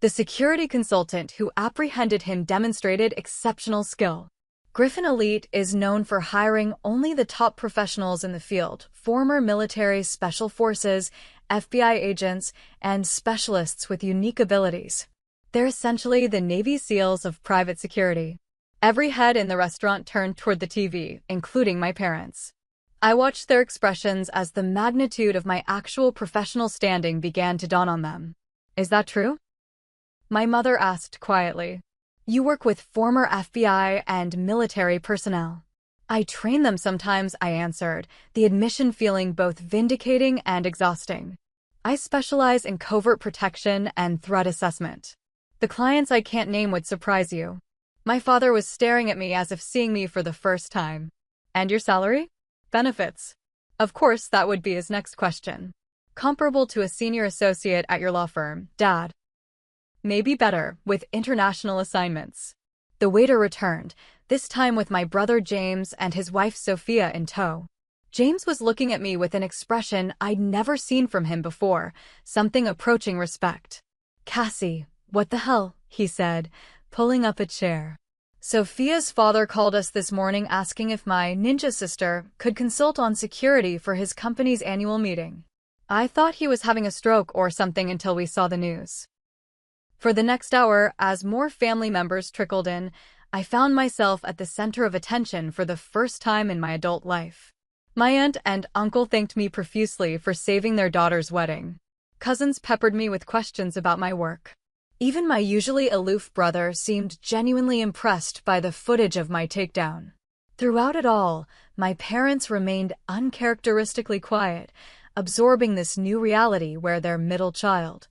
Speaker 1: The security consultant who apprehended him demonstrated exceptional skill. Griffin Elite is known for hiring only the top professionals in the field, former military special forces, FBI agents, and specialists with unique abilities. They're essentially the Navy SEALs of private security. Every head in the restaurant turned toward the TV, including my parents. I watched their expressions as the magnitude of my actual professional standing began to dawn on them. Is that true? My mother asked quietly. You work with former FBI and military personnel. I train them sometimes, I answered, the admission feeling both vindicating and exhausting. I specialize in covert protection and threat assessment. The clients I can't name would surprise you. My father was staring at me as if seeing me for the first time. And your salary? Benefits. Of course, that would be his next question. Comparable to a senior associate at your law firm, Dad. Maybe better, with international assignments. The waiter returned, this time with my brother James and his wife Sophia in tow. James was looking at me with an expression I'd never seen from him before, something approaching respect. Cassie, what the hell, he said, pulling up a chair. Sophia's father called us this morning asking if my ninja sister could consult on security for his company's annual meeting. I thought he was having a stroke or something until we saw the news. For the next hour, as more family members trickled in, I found myself at the center of attention for the first time in my adult life. My aunt and uncle thanked me profusely for saving their daughter's wedding. Cousins peppered me with questions about my work. Even my usually aloof brother seemed genuinely impressed by the footage of my takedown. Throughout it all, my parents remained uncharacteristically quiet, absorbing this new reality where their middle child.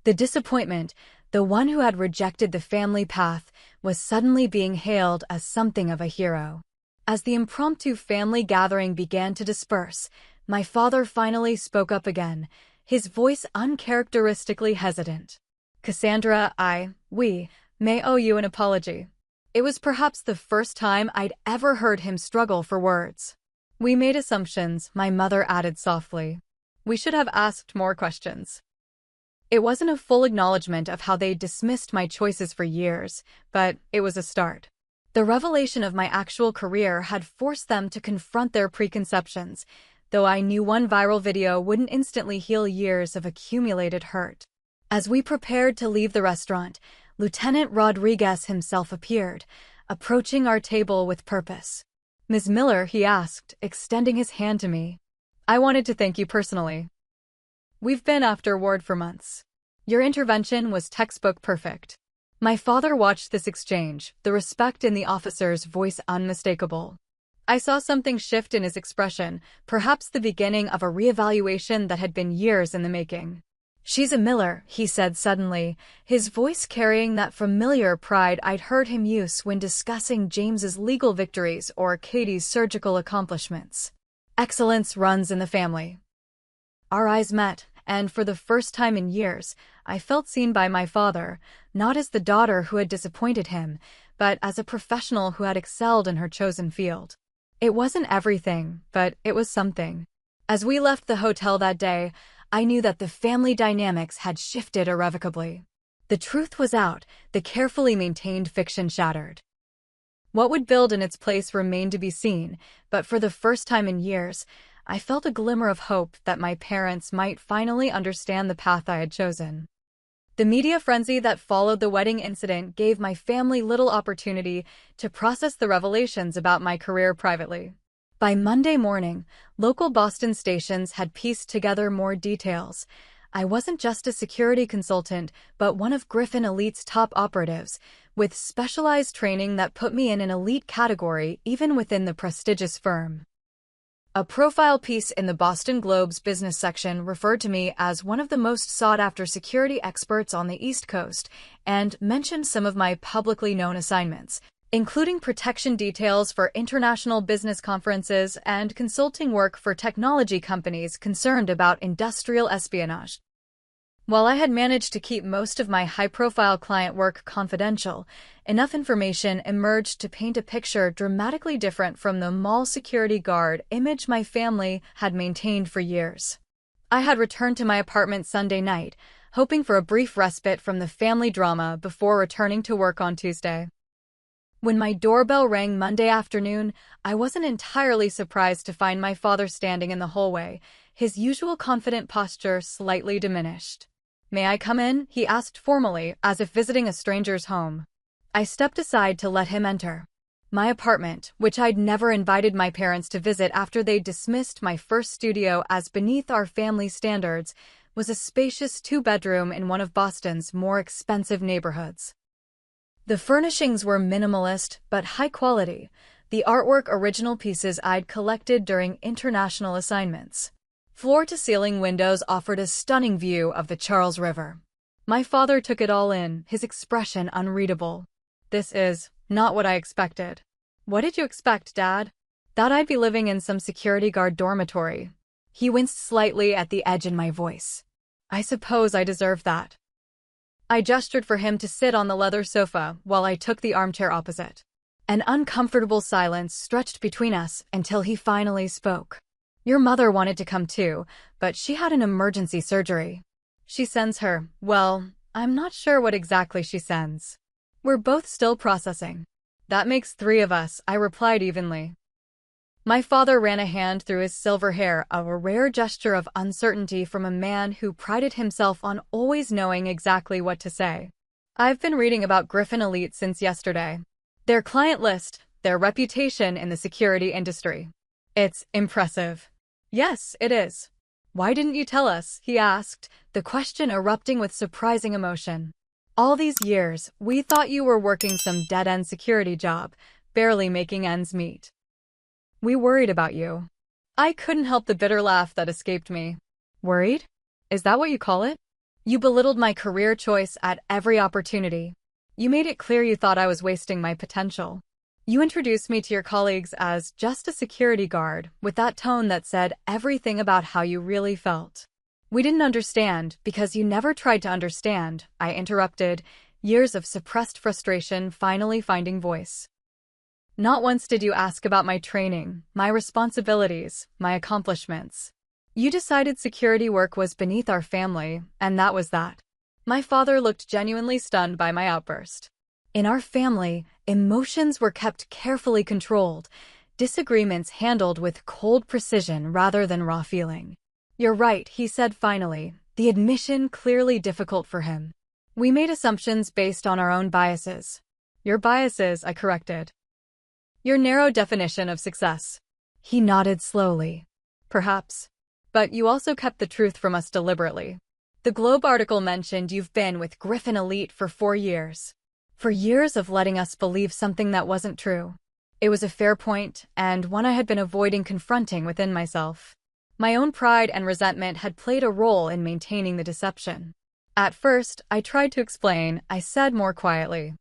Speaker 1: The disappointment, the one who had rejected the family path, was suddenly being hailed as something of a hero. As the impromptu family gathering began to disperse, my father finally spoke up again, his voice uncharacteristically hesitant. Cassandra, we may owe you an apology. It was perhaps the first time I'd ever heard him struggle for words. We made assumptions, my mother added softly. We should have asked more questions. It wasn't a full acknowledgement of how they'd dismissed my choices for years, but it was a start. The revelation of my actual career had forced them to confront their preconceptions, though I knew one viral video wouldn't instantly heal years of accumulated hurt. As we prepared to leave the restaurant, Lieutenant Rodriguez himself appeared, approaching our table with purpose. "Ms. Miller," he asked, extending his hand to me. "I wanted to thank you personally. We've been after Ward for months. Your intervention was textbook perfect." My father watched this exchange, the respect in the officer's voice unmistakable. I saw something shift in his expression, perhaps the beginning of a reevaluation that had been years in the making. "She's a Miller," he said suddenly, his voice carrying that familiar pride I'd heard him use when discussing James's legal victories or Katie's surgical accomplishments. Excellence runs in the family. Our eyes met, and for the first time in years, I felt seen by my father, not as the daughter who had disappointed him, but as a professional who had excelled in her chosen field. It wasn't everything, but it was something. As we left the hotel that day, I knew that the family dynamics had shifted irrevocably. The truth was out, the carefully maintained fiction shattered. What would build in its place remained to be seen, but for the first time in years, I felt a glimmer of hope that my parents might finally understand the path I had chosen. The media frenzy that followed the wedding incident gave my family little opportunity to process the revelations about my career privately. By Monday morning, local Boston stations had pieced together more details. I wasn't just a security consultant, but one of Griffin Elite's top operatives, with specialized training that put me in an elite category even within the prestigious firm. A profile piece in the Boston Globe's business section referred to me as one of the most sought-after security experts on the East Coast and mentioned some of my publicly known assignments, including protection details for international business conferences and consulting work for technology companies concerned about industrial espionage. While I had managed to keep most of my high-profile client work confidential, enough information emerged to paint a picture dramatically different from the mall security guard image my family had maintained for years. I had returned to my apartment Sunday night, hoping for a brief respite from the family drama before returning to work on Tuesday. When my doorbell rang Monday afternoon, I wasn't entirely surprised to find my father standing in the hallway, his usual confident posture slightly diminished. "May I come in?" he asked formally, as if visiting a stranger's home. I stepped aside to let him enter. My apartment, which I'd never invited my parents to visit after they'd dismissed my first studio as beneath our family standards, was a spacious two-bedroom in one of Boston's more expensive neighborhoods. The furnishings were minimalist but high quality, the artwork original pieces I'd collected during international assignments. Floor-to-ceiling windows offered a stunning view of the Charles River. My father took it all in, his expression unreadable. "This is not what I expected." "What did you expect, Dad?" "Thought I'd be living in some security guard dormitory." He winced slightly at the edge in my voice. "I suppose I deserve that." I gestured for him to sit on the leather sofa while I took the armchair opposite. An uncomfortable silence stretched between us until he finally spoke. "Your mother wanted to come too, but she had an emergency surgery. She sends her, well, I'm not sure what exactly she sends. We're both still processing." "That makes 3 of us," I replied evenly. My father ran a hand through his silver hair, a rare gesture of uncertainty from a man who prided himself on always knowing exactly what to say. I've been reading about Griffin Elite since yesterday. Their client list, their reputation in the security industry. It's impressive. Yes, it is. Why didn't you tell us? He asked, the question erupting with surprising emotion. All these years, we thought you were working some dead-end security job, barely making ends meet. We worried about you. I couldn't help the bitter laugh that escaped me. Worried? Is that what you call it? You belittled my career choice at every opportunity. You made it clear you thought I was wasting my potential. You introduced me to your colleagues as just a security guard, with that tone that said everything about how you really felt. We didn't understand because you never tried to understand, I interrupted, years of suppressed frustration finally finding voice. Not once did you ask about my training, my responsibilities, my accomplishments. You decided security work was beneath our family, and that was that. My father looked genuinely stunned by my outburst. In our family, emotions were kept carefully controlled, disagreements handled with cold precision rather than raw feeling. You're right, he said finally, the admission clearly difficult for him. We made assumptions based on our own biases. Your biases, I corrected. Your narrow definition of success. He nodded slowly. Perhaps. But you also kept the truth from us deliberately. The Globe article mentioned you've been with Griffin Elite for 4 years. For years of letting us believe something that wasn't true. It was a fair point, and one I had been avoiding confronting within myself. My own pride and resentment had played a role in maintaining the deception. At first, I tried to explain, I said more quietly.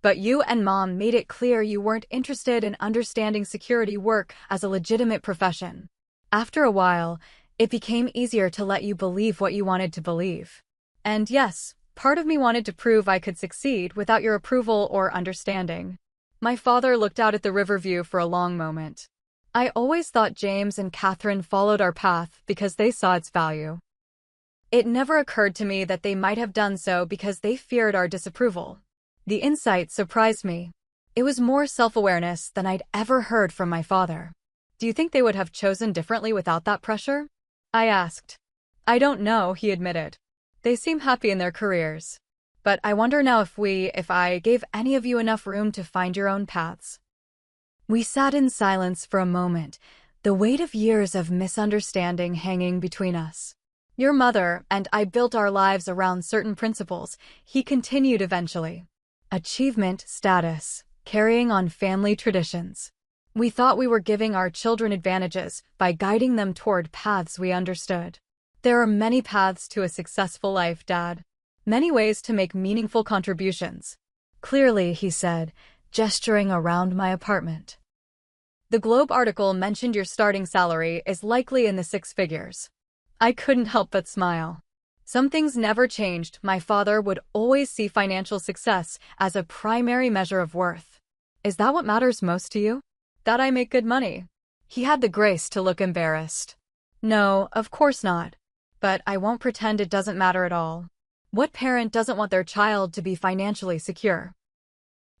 Speaker 1: But you and Mom made it clear you weren't interested in understanding security work as a legitimate profession. After a while, it became easier to let you believe what you wanted to believe. And yes, part of me wanted to prove I could succeed without your approval or understanding. My father looked out at the river view for a long moment. I always thought James and Catherine followed our path because they saw its value. It never occurred to me that they might have done so because they feared our disapproval. The insight surprised me. It was more self-awareness than I'd ever heard from my father. Do you think they would have chosen differently without that pressure? I asked. I don't know, he admitted. They seem happy in their careers. But I wonder now if I gave any of you enough room to find your own paths. We sat in silence for a moment, the weight of years of misunderstanding hanging between us. Your mother and I built our lives around certain principles, he continued eventually. Achievement, status, carrying on family traditions. We thought we were giving our children advantages by guiding them toward paths we understood. There are many paths to a successful life, Dad. Many ways to make meaningful contributions. Clearly, he said, gesturing around my apartment. The Globe article mentioned your starting salary is likely in the 6 figures. I couldn't help but smile. Some things never changed. My father would always see financial success as a primary measure of worth. Is that what matters most to you? That I make good money? He had the grace to look embarrassed. No, of course not. But I won't pretend it doesn't matter at all. What parent doesn't want their child to be financially secure?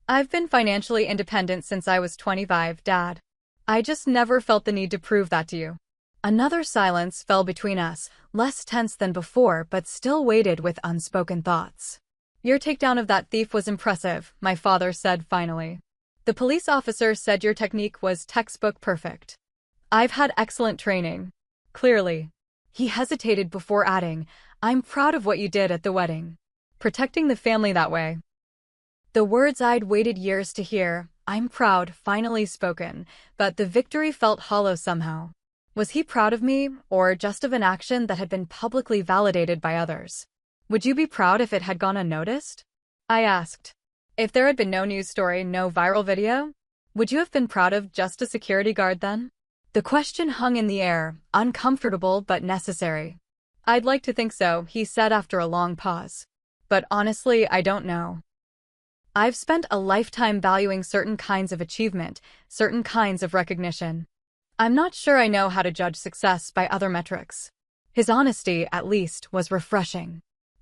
Speaker 1: I've been financially independent since I was 25, Dad. I just never felt the need to prove that to you. Another silence fell between us, less tense than before but still weighted with unspoken thoughts. Your takedown of that thief was impressive, my father said finally. The police officer said your technique was textbook perfect. I've had excellent training. Clearly. He hesitated before adding, I'm proud of what you did at the wedding. Protecting the family that way. The words I'd waited years to hear, I'm proud, finally spoken, but the victory felt hollow somehow. Was he proud of me, or just of an action that had been publicly validated by others? Would you be proud if it had gone unnoticed? I asked. If there had been no news story, no viral video, would you have been proud of just a security guard then? The question hung in the air, uncomfortable but necessary. I'd like to think so, he said after a long pause. But honestly, I don't know. I've spent a lifetime valuing certain kinds of achievement, certain kinds of recognition. I'm not sure I know how to judge success by other metrics. His honesty, at least, was refreshing.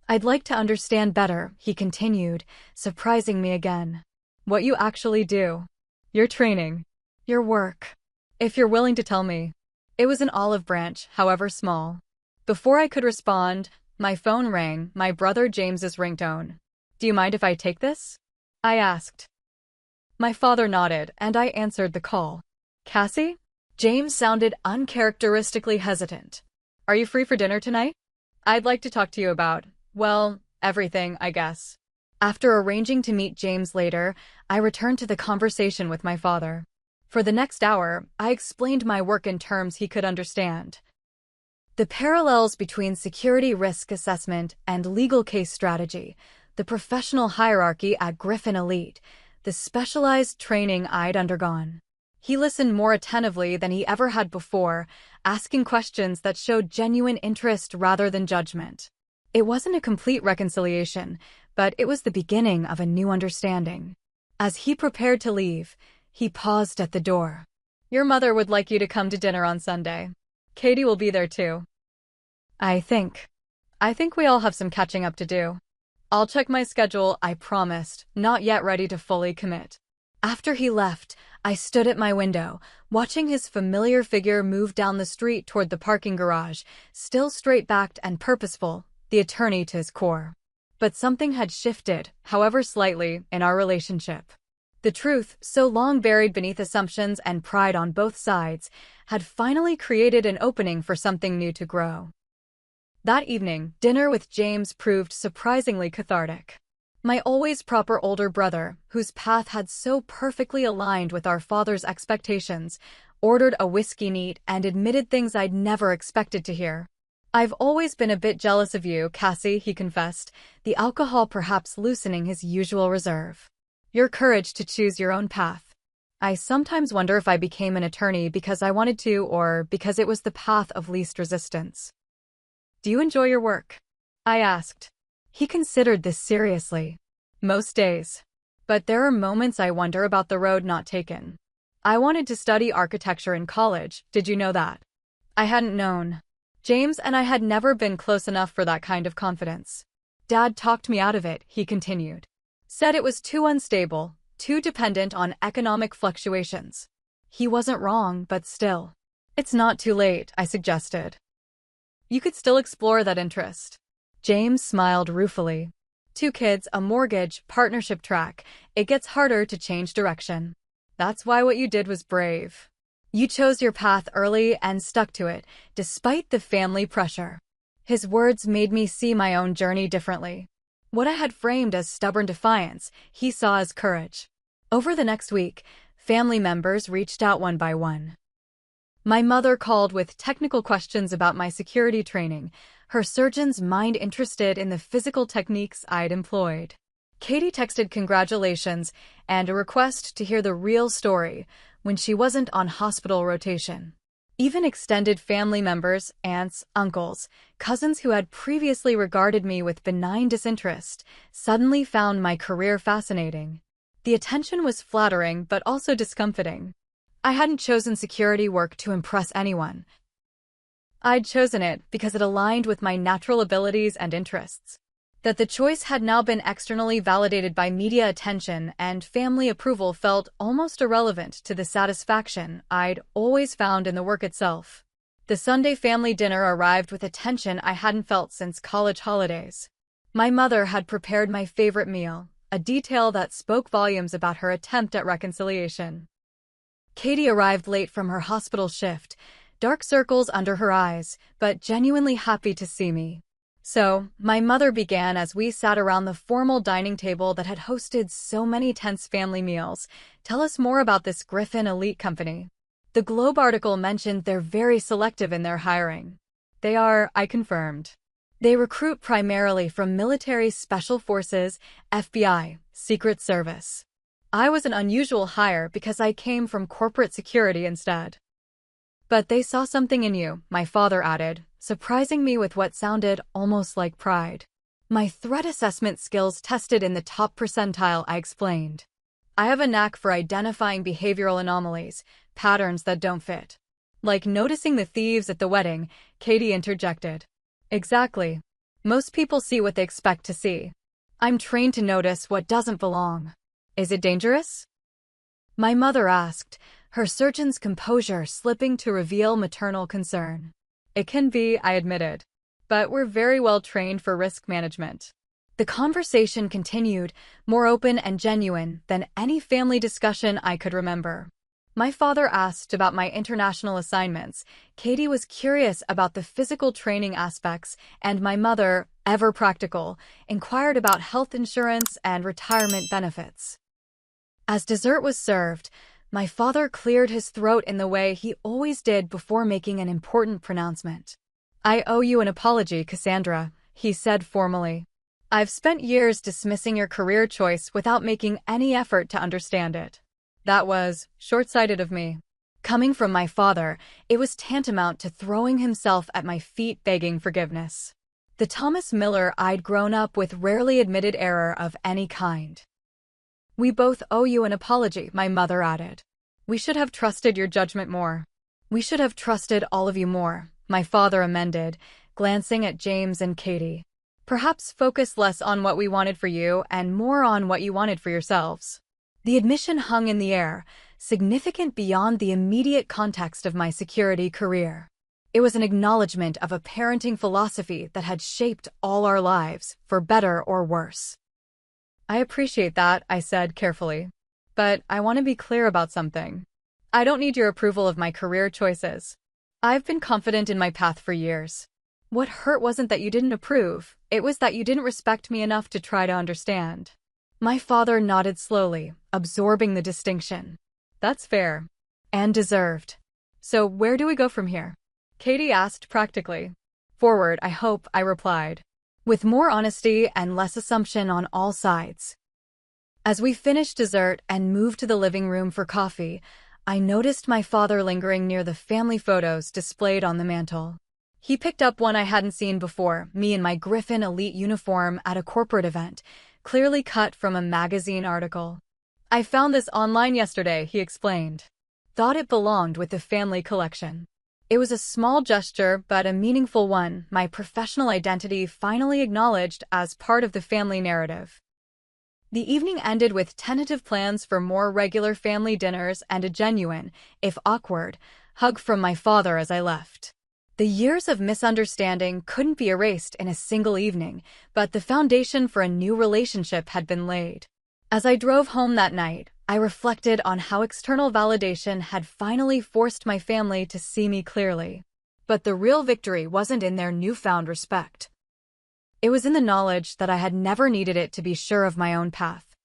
Speaker 1: I'd like to understand better, he continued, surprising me again. What you actually do. Your training. Your work. If you're willing to tell me. It was an olive branch, however small. Before I could respond, my phone rang, my brother James's ringtone. Do you mind if I take this? I asked. My father nodded, and I answered the call. Cassie? James sounded uncharacteristically hesitant. Are you free for dinner tonight? I'd like to talk to you about, well, everything, I guess. After arranging to meet James later, I returned to the conversation with my father. For the next hour, I explained my work in terms he could understand. The parallels between security risk assessment and legal case strategy, the professional hierarchy at Griffin Elite, the specialized training I'd undergone. He listened more attentively than he ever had before, asking questions that showed genuine interest rather than judgment. It wasn't a complete reconciliation, but it was the beginning of a new understanding. As he prepared to leave, he paused at the door. Your mother would like you to come to dinner on Sunday. Katie will be there too. I think we all have some catching up to do. I'll check my schedule, I promised, not yet ready to fully commit. After he left, I stood at my window, watching his familiar figure move down the street toward the parking garage, still straight-backed and purposeful, the attorney to his core. But something had shifted, however slightly, in our relationship. The truth, so long buried beneath assumptions and pride on both sides, had finally created an opening for something new to grow. That evening, dinner with James proved surprisingly cathartic. My always proper older brother, whose path had so perfectly aligned with our father's expectations, ordered a whiskey neat and admitted things I'd never expected to hear. I've always been a bit jealous of you, Cassie, he confessed, the alcohol perhaps loosening his usual reserve. Your courage to choose your own path. I sometimes wonder if I became an attorney because I wanted to or because it was the path of least resistance. Do you enjoy your work? I asked. He considered this seriously. Most days. But there are moments I wonder about the road not taken. I wanted to study architecture in college, did you know that? I hadn't known. James and I had never been close enough for that kind of confidence. Dad talked me out of it, he continued. Said it was too unstable, too dependent on economic fluctuations. He wasn't wrong, but still. It's not too late, I suggested. You could still explore that interest. James smiled ruefully. 2 kids, a mortgage, partnership track. It gets harder to change direction. That's why what you did was brave. You chose your path early and stuck to it, despite the family pressure. His words made me see my own journey differently. What I had framed as stubborn defiance, he saw as courage. Over the next week, family members reached out one by one. My mother called with technical questions about my security training, her surgeon's mind interested in the physical techniques I'd employed. Katie texted congratulations and a request to hear the real story when she wasn't on hospital rotation. Even extended family members, aunts, uncles, cousins who had previously regarded me with benign disinterest, suddenly found my career fascinating. The attention was flattering but also discomfiting. I hadn't chosen security work to impress anyone. I'd chosen it because it aligned with my natural abilities and interests. That the choice had now been externally validated by media attention and family approval felt almost irrelevant to the satisfaction I'd always found in the work itself. The Sunday family dinner arrived with a tension I hadn't felt since college holidays. My mother had prepared my favorite meal, a detail that spoke volumes about her attempt at reconciliation. Katie arrived late from her hospital shift, dark circles under her eyes, but genuinely happy to see me. So, my mother began as we sat around the formal dining table that had hosted so many tense family meals. Tell us more about this Griffin Elite company. The Globe article mentioned they're very selective in their hiring. They are, I confirmed. They recruit primarily from military special forces, FBI, Secret Service. I was an unusual hire because I came from corporate security instead. But they saw something in you, my father added, surprising me with what sounded almost like pride. My threat assessment skills tested in the top percentile, I explained. I have a knack for identifying behavioral anomalies, patterns that don't fit. Like noticing the thieves at the wedding, Katie interjected. Exactly. Most people see what they expect to see. I'm trained to notice what doesn't belong. Is it dangerous? My mother asked, her surgeon's composure slipping to reveal maternal concern. It can be, I admitted. But we're very well trained for risk management. The conversation continued, more open and genuine than any family discussion I could remember. My father asked about my international assignments, Katie was curious about the physical training aspects, and my mother, ever practical, inquired about health insurance and retirement benefits. As dessert was served, my father cleared his throat in the way he always did before making an important pronouncement. "I owe you an apology, Cassandra," he said formally. "I've spent years dismissing your career choice without making any effort to understand it. That was short-sighted of me." Coming from my father, it was tantamount to throwing himself at my feet begging forgiveness. The Thomas Miller I'd grown up with rarely admitted error of any kind. "We both owe you an apology," my mother added. "We should have trusted your judgment more." "We should have trusted all of you more," my father amended, glancing at James and Katie. "Perhaps focus less on what we wanted for you and more on what you wanted for yourselves." The admission hung in the air, significant beyond the immediate context of my security career. It was an acknowledgement of a parenting philosophy that had shaped all our lives, for better or worse. "I appreciate that," I said carefully. "But I want to be clear about something. I don't need your approval of my career choices. I've been confident in my path for years. What hurt wasn't that you didn't approve, it was that you didn't respect me enough to try to understand." My father nodded slowly, absorbing the distinction. "That's fair. And deserved. So where do we go from here?" Katie asked practically. "Forward, I hope," I replied, with more honesty and less assumption on all sides. As we finished dessert and moved to the living room for coffee, I noticed my father lingering near the family photos displayed on the mantel. He picked up one I hadn't seen before, me in my Griffin Elite uniform at a corporate event, clearly cut from a magazine article. "I found this online yesterday," he explained. "Thought it belonged with the family collection." It was a small gesture, but a meaningful one, my professional identity finally acknowledged as part of the family narrative. The evening ended with tentative plans for more regular family dinners and a genuine, if awkward, hug from my father as I left. The years of misunderstanding couldn't be erased in a single evening, but the foundation for a new relationship had been laid. As I drove home that night, I reflected on how external validation had finally forced my family to see me clearly. But the real victory wasn't in their newfound respect. It was in the knowledge that I had never needed it to be sure of my own path.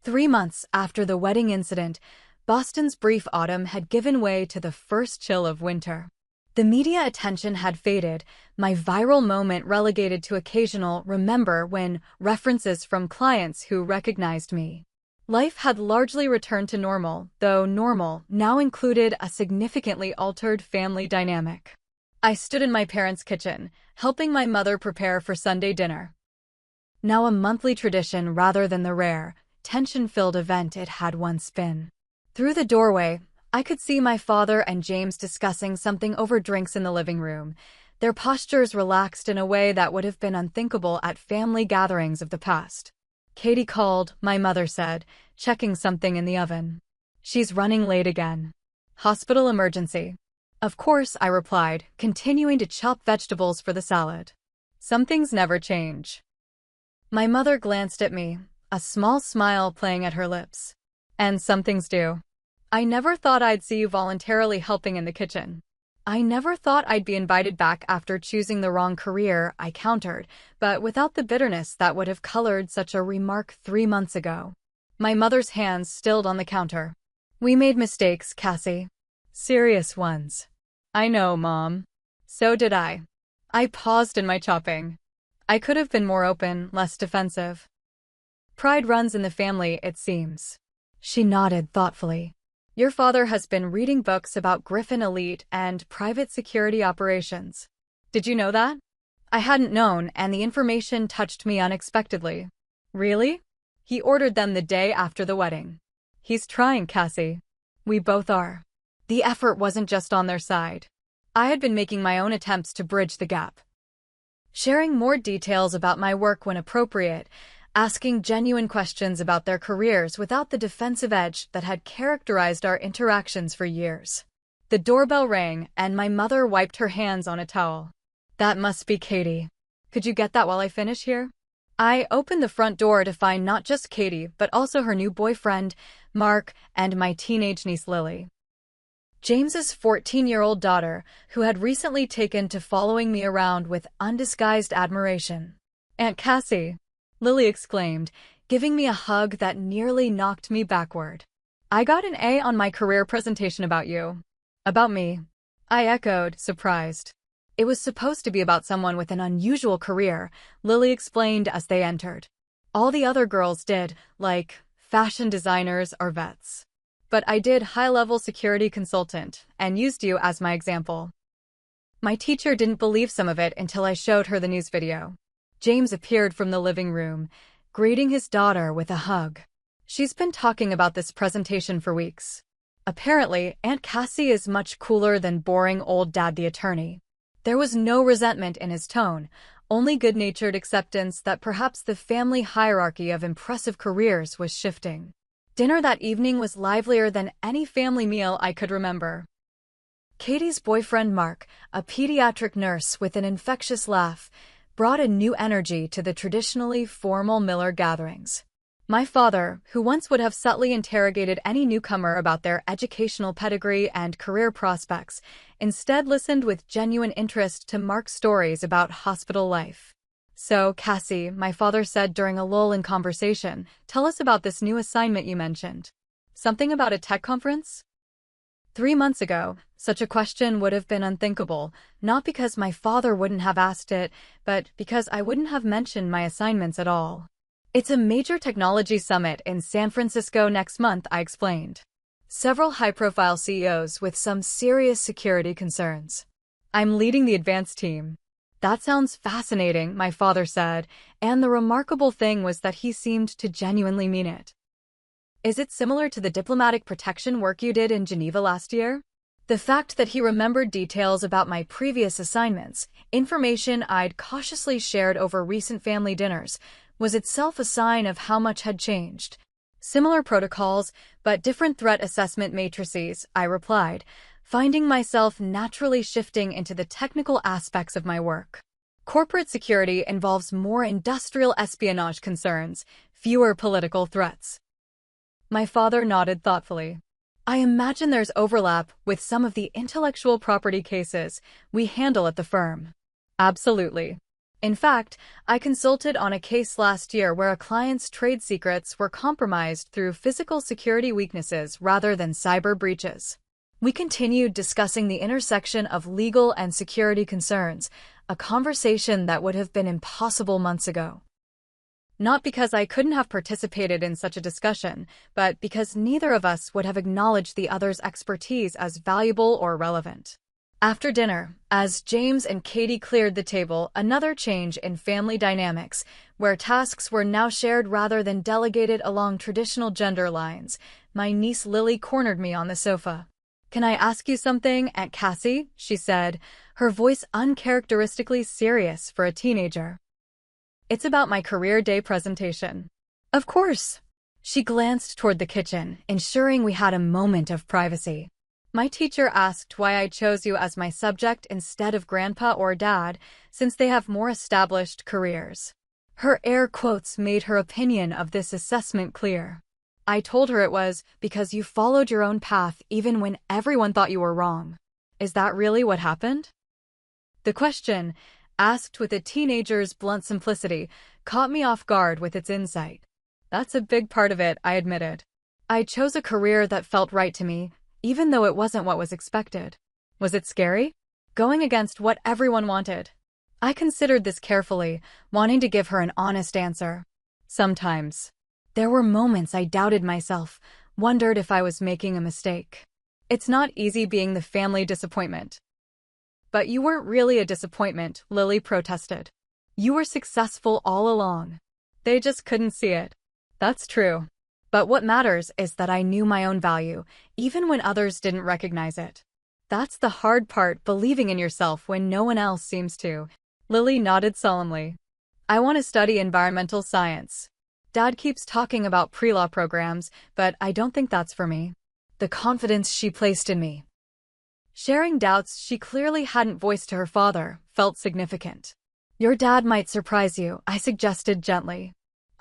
Speaker 1: 3 months after the wedding incident, Boston's brief autumn had given way to the first chill of winter. The media attention had faded, my viral moment relegated to occasional remember when references from clients who recognized me. Life had largely returned to normal, though normal now included a significantly altered family dynamic. I stood in my parents' kitchen, helping my mother prepare for Sunday dinner. Now a monthly tradition rather than the rare, tension-filled event it had once been. Through the doorway, I could see my father and James discussing something over drinks in the living room, their postures relaxed in a way that would have been unthinkable at family gatherings of the past. "Katie called," my mother said, checking something in the oven. "She's running late again. Hospital emergency." "Of course," I replied, continuing to chop vegetables for the salad. "Some things never change." My mother glanced at me, a small smile playing at her lips. "And some things do. I never thought I'd see you voluntarily helping in the kitchen. I never thought I'd be invited back after choosing the wrong career," I countered, but without the bitterness that would have colored such a remark 3 months ago. My mother's hands stilled on the counter. "We made mistakes, Cassie. Serious ones." "I know, Mom." "So did I." I paused in my chopping. I could have been more open, less defensive. "Pride runs in the family, it seems." She nodded thoughtfully. "Your father has been reading books about Griffin Elite and private security operations. Did you know that?" I hadn't known, and the information touched me unexpectedly. "Really?" "He ordered them the day after the wedding." "He's trying, Cassie." "We both are." The effort wasn't just on their side. I had been making my own attempts to bridge the gap. Sharing more details about my work when appropriate, asking genuine questions about their careers without the defensive edge that had characterized our interactions for years. The doorbell rang, and my mother wiped her hands on a towel. "That must be Katie. Could you get that while I finish here?" I opened the front door to find not just Katie, but also her new boyfriend, Mark, and my teenage niece Lily. James's 14-year-old daughter, who had recently taken to following me around with undisguised admiration. "Aunt Cassie," Lily exclaimed, giving me a hug that nearly knocked me backward. "I got an A on my career presentation about you." "About me?" I echoed, surprised. "It was supposed to be about someone with an unusual career," Lily explained as they entered. "All the other girls did, like fashion designers or vets. But I did high-level security consultant and used you as my example." My teacher didn't believe some of it until I showed her the news video. James appeared from the living room, greeting his daughter with a hug. "She's been talking about this presentation for weeks. Apparently, Aunt Cassie is much cooler than boring old dad the attorney." There was no resentment in his tone, only good-natured acceptance that perhaps the family hierarchy of impressive careers was shifting. Dinner that evening was livelier than any family meal I could remember. Katie's boyfriend Mark, a pediatric nurse with an infectious laugh, brought a new energy to the traditionally formal Miller gatherings. My father, who once would have subtly interrogated any newcomer about their educational pedigree and career prospects, instead listened with genuine interest to Mark's stories about hospital life. "So, Cassie," my father said during a lull in conversation, "tell us about this new assignment you mentioned. Something about a tech conference?" 3 months ago, such a question would have been unthinkable, not because my father wouldn't have asked it, but because I wouldn't have mentioned my assignments at all. "It's a major technology summit in San Francisco next month," I explained. "Several high-profile CEOs with some serious security concerns. I'm leading the advanced team." "That sounds fascinating," my father said, and the remarkable thing was that he seemed to genuinely mean it. "Is it similar to the diplomatic protection work you did in Geneva last year?" The fact that he remembered details about my previous assignments, information I'd cautiously shared over recent family dinners, was itself a sign of how much had changed. "Similar protocols, but different threat assessment matrices," I replied, finding myself naturally shifting into the technical aspects of my work. "Corporate security involves more industrial espionage concerns, fewer political threats." My father nodded thoughtfully. "I imagine there's overlap with some of the intellectual property cases we handle at the firm." "Absolutely. In fact, I consulted on a case last year where a client's trade secrets were compromised through physical security weaknesses rather than cyber breaches." We continued discussing the intersection of legal and security concerns, a conversation that would have been impossible months ago. Not because I couldn't have participated in such a discussion, but because neither of us would have acknowledged the other's expertise as valuable or relevant. After dinner, as James and Katie cleared the table, another change in family dynamics, where tasks were now shared rather than delegated along traditional gender lines, my niece Lily cornered me on the sofa. "Can I ask you something, Aunt Cassie?" she said, her voice uncharacteristically serious for a teenager. "It's about my career day presentation." "Of course." She glanced toward the kitchen, ensuring we had a moment of privacy. "My teacher asked why I chose you as my subject instead of grandpa or dad, since they have more established careers." Her air quotes made her opinion of this assessment clear. I told her it was because you followed your own path even when everyone thought you were wrong. "Is that really what happened?" The question, asked with a teenager's blunt simplicity, caught me off guard with its insight. "That's a big part of it," I admitted. "I chose a career that felt right to me, even though it wasn't what was expected." "Was it scary? Going against what everyone wanted?" I considered this carefully, wanting to give her an honest answer. "Sometimes. There were moments I doubted myself, wondered if I was making a mistake. It's not easy being the family disappointment." "But you weren't really a disappointment," Lily protested. "You were successful all along. They just couldn't see it." "That's true. But what matters is that I knew my own value, even when others didn't recognize it. That's the hard part, believing in yourself when no one else seems to." Lily nodded solemnly. "I want to study environmental science." Dad keeps talking about pre-law programs, but I don't think that's for me. The confidence she placed in me. Sharing doubts she clearly hadn't voiced to her father felt significant. Your dad might surprise you, I suggested gently.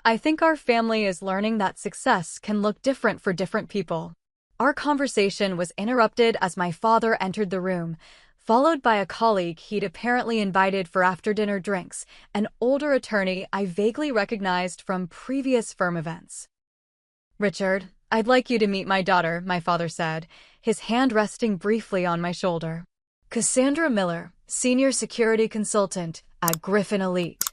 Speaker 1: I think our family is learning that success can look different for different people. Our conversation was interrupted as my father entered the room, followed by a colleague he'd apparently invited for after-dinner drinks, an older attorney I vaguely recognized from previous firm events. Richard, I'd like you to meet my daughter, my father said, his hand resting briefly on my shoulder. Cassandra Miller, Senior Security Consultant at Griffin Elite.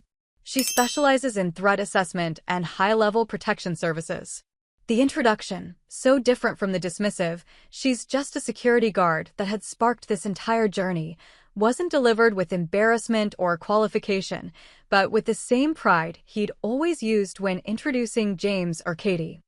Speaker 1: She specializes in threat assessment and high-level protection services. The introduction, so different from the dismissive, "she's just a security guard" that had sparked this entire journey, wasn't delivered with embarrassment or qualification, but with the same pride he'd always used when introducing James or Katie.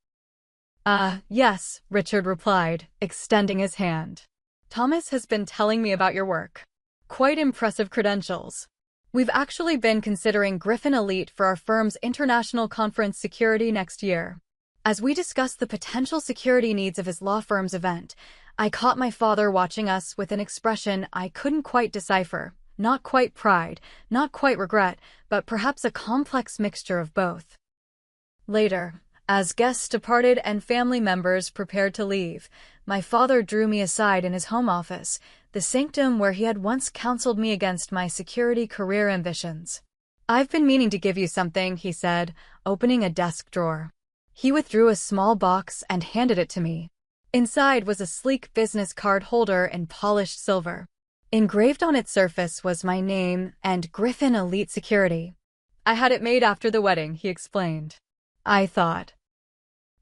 Speaker 1: Yes, Richard replied, extending his hand. Thomas has been telling me about your work. Quite impressive credentials. We've actually been considering Griffin Elite for our firm's international conference security next year. As we discussed the potential security needs of his law firm's event, I caught my father watching us with an expression I couldn't quite decipher. Not quite pride, not quite regret, but perhaps a complex mixture of both. Later, as guests departed and family members prepared to leave, my father drew me aside in his home office, the sanctum where he had once counseled me against my security career ambitions. I've been meaning to give you something, he said, opening a desk drawer. He withdrew a small box and handed it to me. Inside was a sleek business card holder in polished silver. Engraved on its surface was my name and Griffin Elite Security. I had it made after the wedding, he explained. I thought,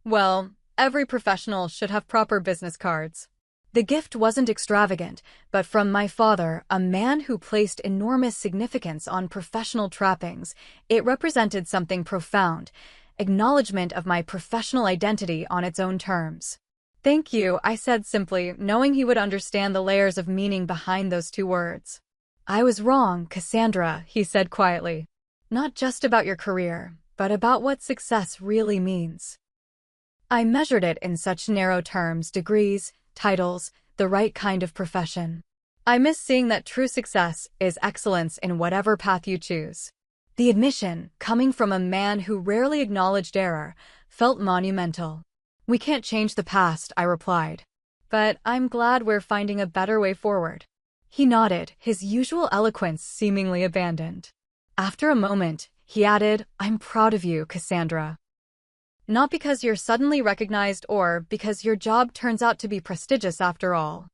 Speaker 1: well, every professional should have proper business cards. The gift wasn't extravagant, but from my father, a man who placed enormous significance on professional trappings, it represented something profound. Acknowledgement of my professional identity on its own terms. Thank you, I said simply, knowing he would understand the layers of meaning behind those two words. I was wrong, Cassandra, he said quietly. Not just about your career, but about what success really means. I measured it in such narrow terms: degrees, titles, the right kind of profession. I miss seeing that true success is excellence in whatever path you choose. The admission, coming from a man who rarely acknowledged error, felt monumental. We can't change the past, I replied. But I'm glad we're finding a better way forward. He nodded, his usual eloquence seemingly abandoned. After a moment, he added, I'm proud of you, Cassandra. Not because you're suddenly recognized or because your job turns out to be prestigious after all.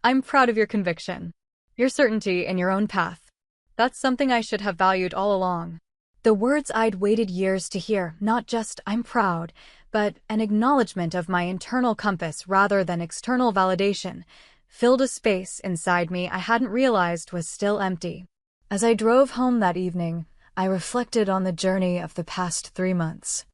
Speaker 1: I'm proud of your conviction. Your certainty in your own path. That's something I should have valued all along. The words I'd waited years to hear, not just I'm proud, but an acknowledgement of my internal compass rather than external validation, filled a space inside me I hadn't realized was still empty. As I drove home that evening, I reflected on the journey of the past 3 months.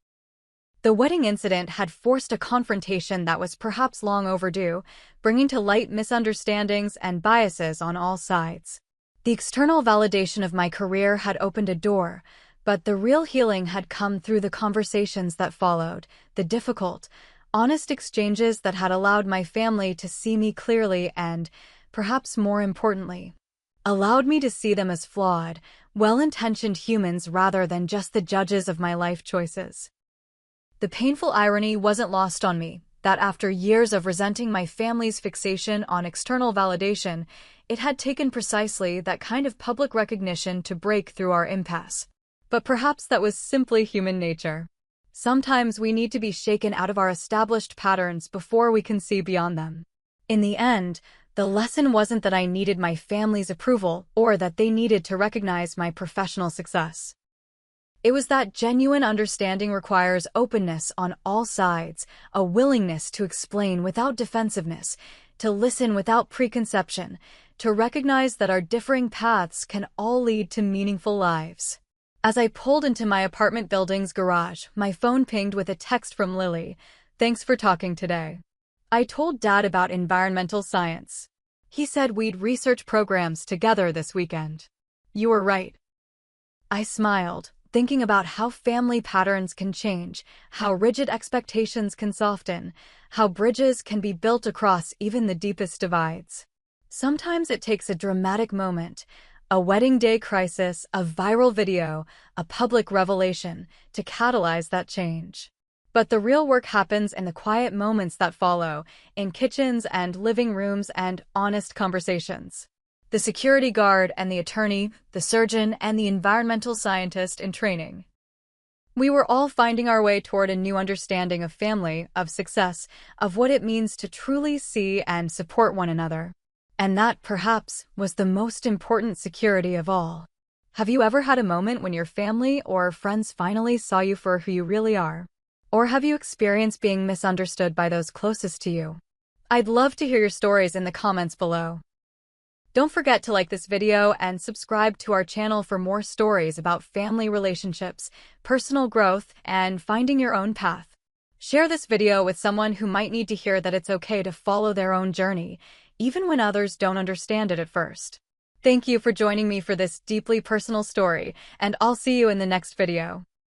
Speaker 1: The wedding incident had forced a confrontation that was perhaps long overdue, bringing to light misunderstandings and biases on all sides. The external validation of my career had opened a door, but the real healing had come through the conversations that followed, the difficult, honest exchanges that had allowed my family to see me clearly and, perhaps more importantly, allowed me to see them as flawed, well-intentioned humans rather than just the judges of my life choices. The painful irony wasn't lost on me, that after years of resenting my family's fixation on external validation, it had taken precisely that kind of public recognition to break through our impasse. But perhaps that was simply human nature. Sometimes we need to be shaken out of our established patterns before we can see beyond them. In the end, the lesson wasn't that I needed my family's approval or that they needed to recognize my professional success. It was that genuine understanding requires openness on all sides, a willingness to explain without defensiveness, to listen without preconception, to recognize that our differing paths can all lead to meaningful lives. As I pulled into my apartment building's garage, my phone pinged with a text from Lily. Thanks for talking today. I told Dad about environmental science. He said we'd research programs together this weekend. You were right. I smiled, thinking about how family patterns can change, how rigid expectations can soften, how bridges can be built across even the deepest divides. Sometimes it takes a dramatic moment, a wedding day crisis, a viral video, a public revelation, to catalyze that change. But the real work happens in the quiet moments that follow, in kitchens and living rooms and honest conversations. The security guard and the attorney, the surgeon and the environmental scientist in training. We were all finding our way toward a new understanding of family, of success, of what it means to truly see and support one another. And that, perhaps, was the most important security of all. Have you ever had a moment when your family or friends finally saw you for who you really are? Or have you experienced being misunderstood by those closest to you? I'd love to hear your stories in the comments below. Don't forget to like this video and subscribe to our channel for more stories about family relationships, personal growth, and finding your own path. Share this video with someone who might need to hear that it's okay to follow their own journey, even when others don't understand it at first. Thank you for joining me for this deeply personal story, and I'll see you in the next video.